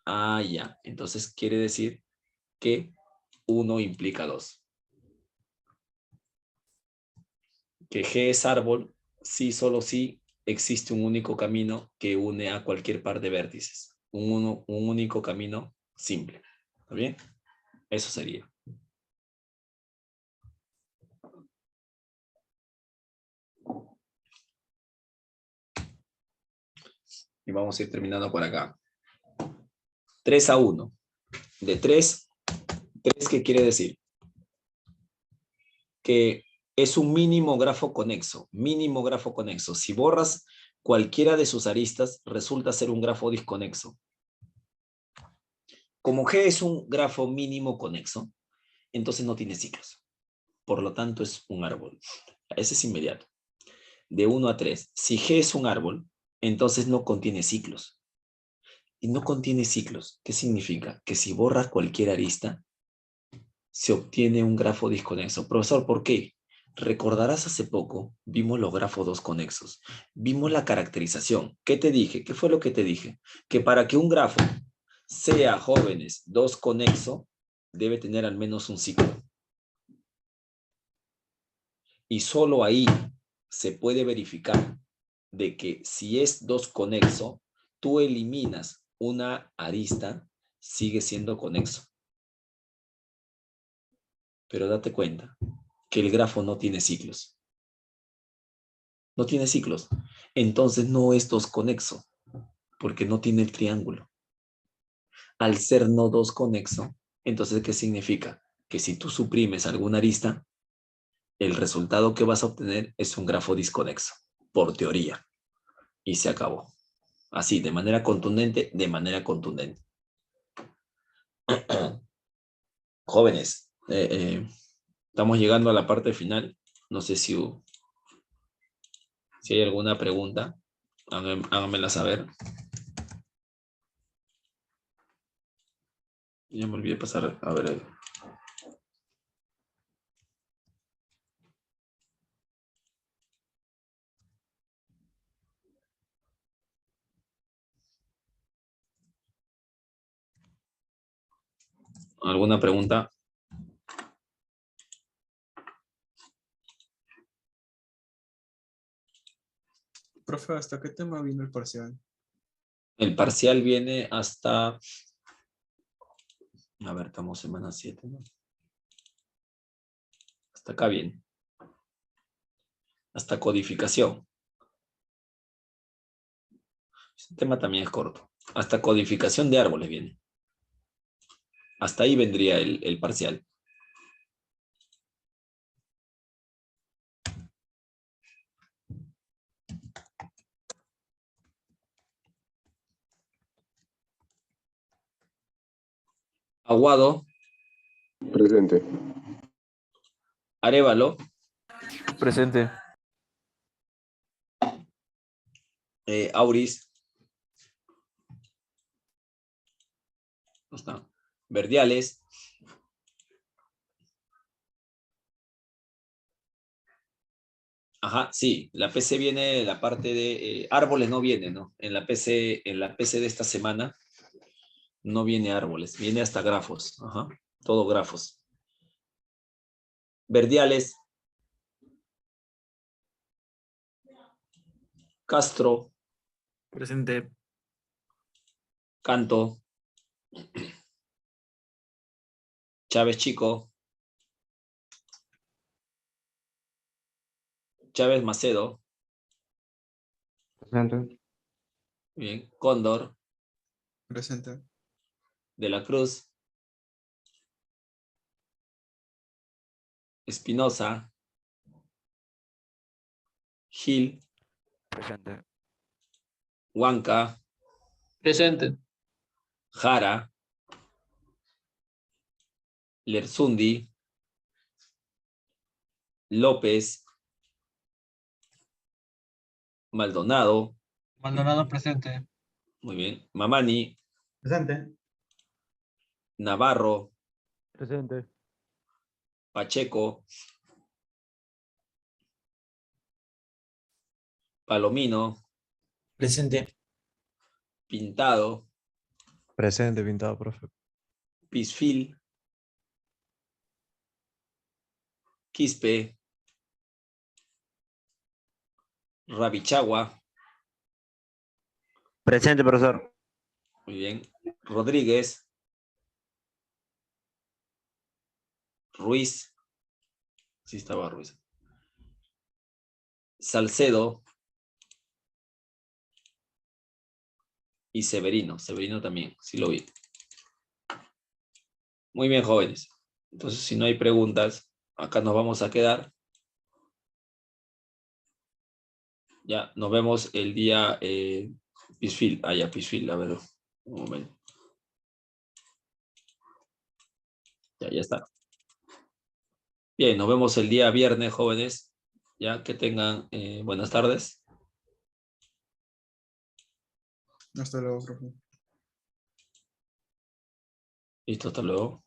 Speaker 1: Ah, ya. Entonces quiere decir que 1 implica 2. Que G es árbol, sí, solo sí existe un único camino que une a cualquier par de vértices. Un único camino simple. ¿Está bien? Eso sería. Y vamos a ir terminando por acá. 3 a 1. De 3, ¿qué quiere decir? Que es un mínimo grafo conexo. Mínimo grafo conexo. Si borras cualquiera de sus aristas, resulta ser un grafo disconexo. Como G es un grafo mínimo conexo, entonces no tiene ciclos. Por lo tanto, es un árbol. Ese es inmediato. De 1 a 3. Si G es un árbol, entonces no contiene ciclos. Y no contiene ciclos. ¿Qué significa? Que si borras cualquier arista, se obtiene un grafo disconexo. Profesor, ¿por qué? Recordarás hace poco, vimos los grafos dos conexos, vimos la caracterización. ¿Qué te dije? ¿Qué fue lo que te dije? Que para que un grafo sea, jóvenes, dos conexo, debe tener al menos un ciclo. Y solo ahí se puede verificar de que si es dos conexo, tú eliminas una arista, sigue siendo conexo. Pero date cuenta que el grafo no tiene ciclos. No tiene ciclos. Entonces no es dos conexo, porque no tiene el triángulo. Al ser no dos conexo, entonces ¿qué significa? Que si tú suprimes alguna arista, el resultado que vas a obtener es un grafo disconexo, por teoría. Y se acabó. Así, de manera contundente, de manera contundente. Jóvenes, estamos llegando a la parte final. No sé si hay alguna pregunta, háganmela saber. Ya me olvidé pasar a ver. ¿Alguna pregunta?
Speaker 2: Profe, ¿hasta qué tema vino el parcial?
Speaker 1: El parcial viene hasta... A ver, estamos semana 7, ¿no? Hasta acá viene. Hasta codificación. Este tema también es corto. Hasta codificación de árboles viene. Hasta ahí vendría el parcial. Aguado,
Speaker 3: Presente.
Speaker 1: Arévalo,
Speaker 4: Presente.
Speaker 1: Auris, ¿no está? Verdiales, ajá, sí, la PC viene, la parte de árboles no viene, ¿no? En la PC de esta semana no viene árboles, viene hasta grafos, ajá, todo grafos. Verdiales, Castro,
Speaker 4: Presente.
Speaker 1: Canto, Chávez Chico, Chávez Macedo,
Speaker 3: Presente.
Speaker 1: bien, Cóndor,
Speaker 2: Presente.
Speaker 1: De la Cruz, Espinosa, Gil,
Speaker 4: Presente.
Speaker 1: Huanca,
Speaker 5: Presente.
Speaker 1: Jara, Lersundi, López, Maldonado,
Speaker 5: Maldonado presente.
Speaker 1: muy bien, Mamani,
Speaker 6: Presente.
Speaker 1: Navarro,
Speaker 4: Presente.
Speaker 1: Pacheco, Palomino,
Speaker 6: Presente.
Speaker 1: Pintado,
Speaker 7: Presente, pintado, profe.
Speaker 1: Pisfil, Quispe, Rabichagua,
Speaker 4: Presente, profesor.
Speaker 1: muy bien, Rodríguez, Ruiz, sí estaba Ruiz, Salcedo y Severino, Severino también, sí lo vi. Muy bien, jóvenes. Entonces, si no hay preguntas, acá nos vamos a quedar. Ya, nos vemos el día Pisfil. Ah, ya, Pisfil, a ver, un momento. Ya está. Bien, nos vemos el día viernes, jóvenes. Ya que tengan buenas tardes.
Speaker 2: Hasta luego, profe.
Speaker 1: Listo, hasta luego.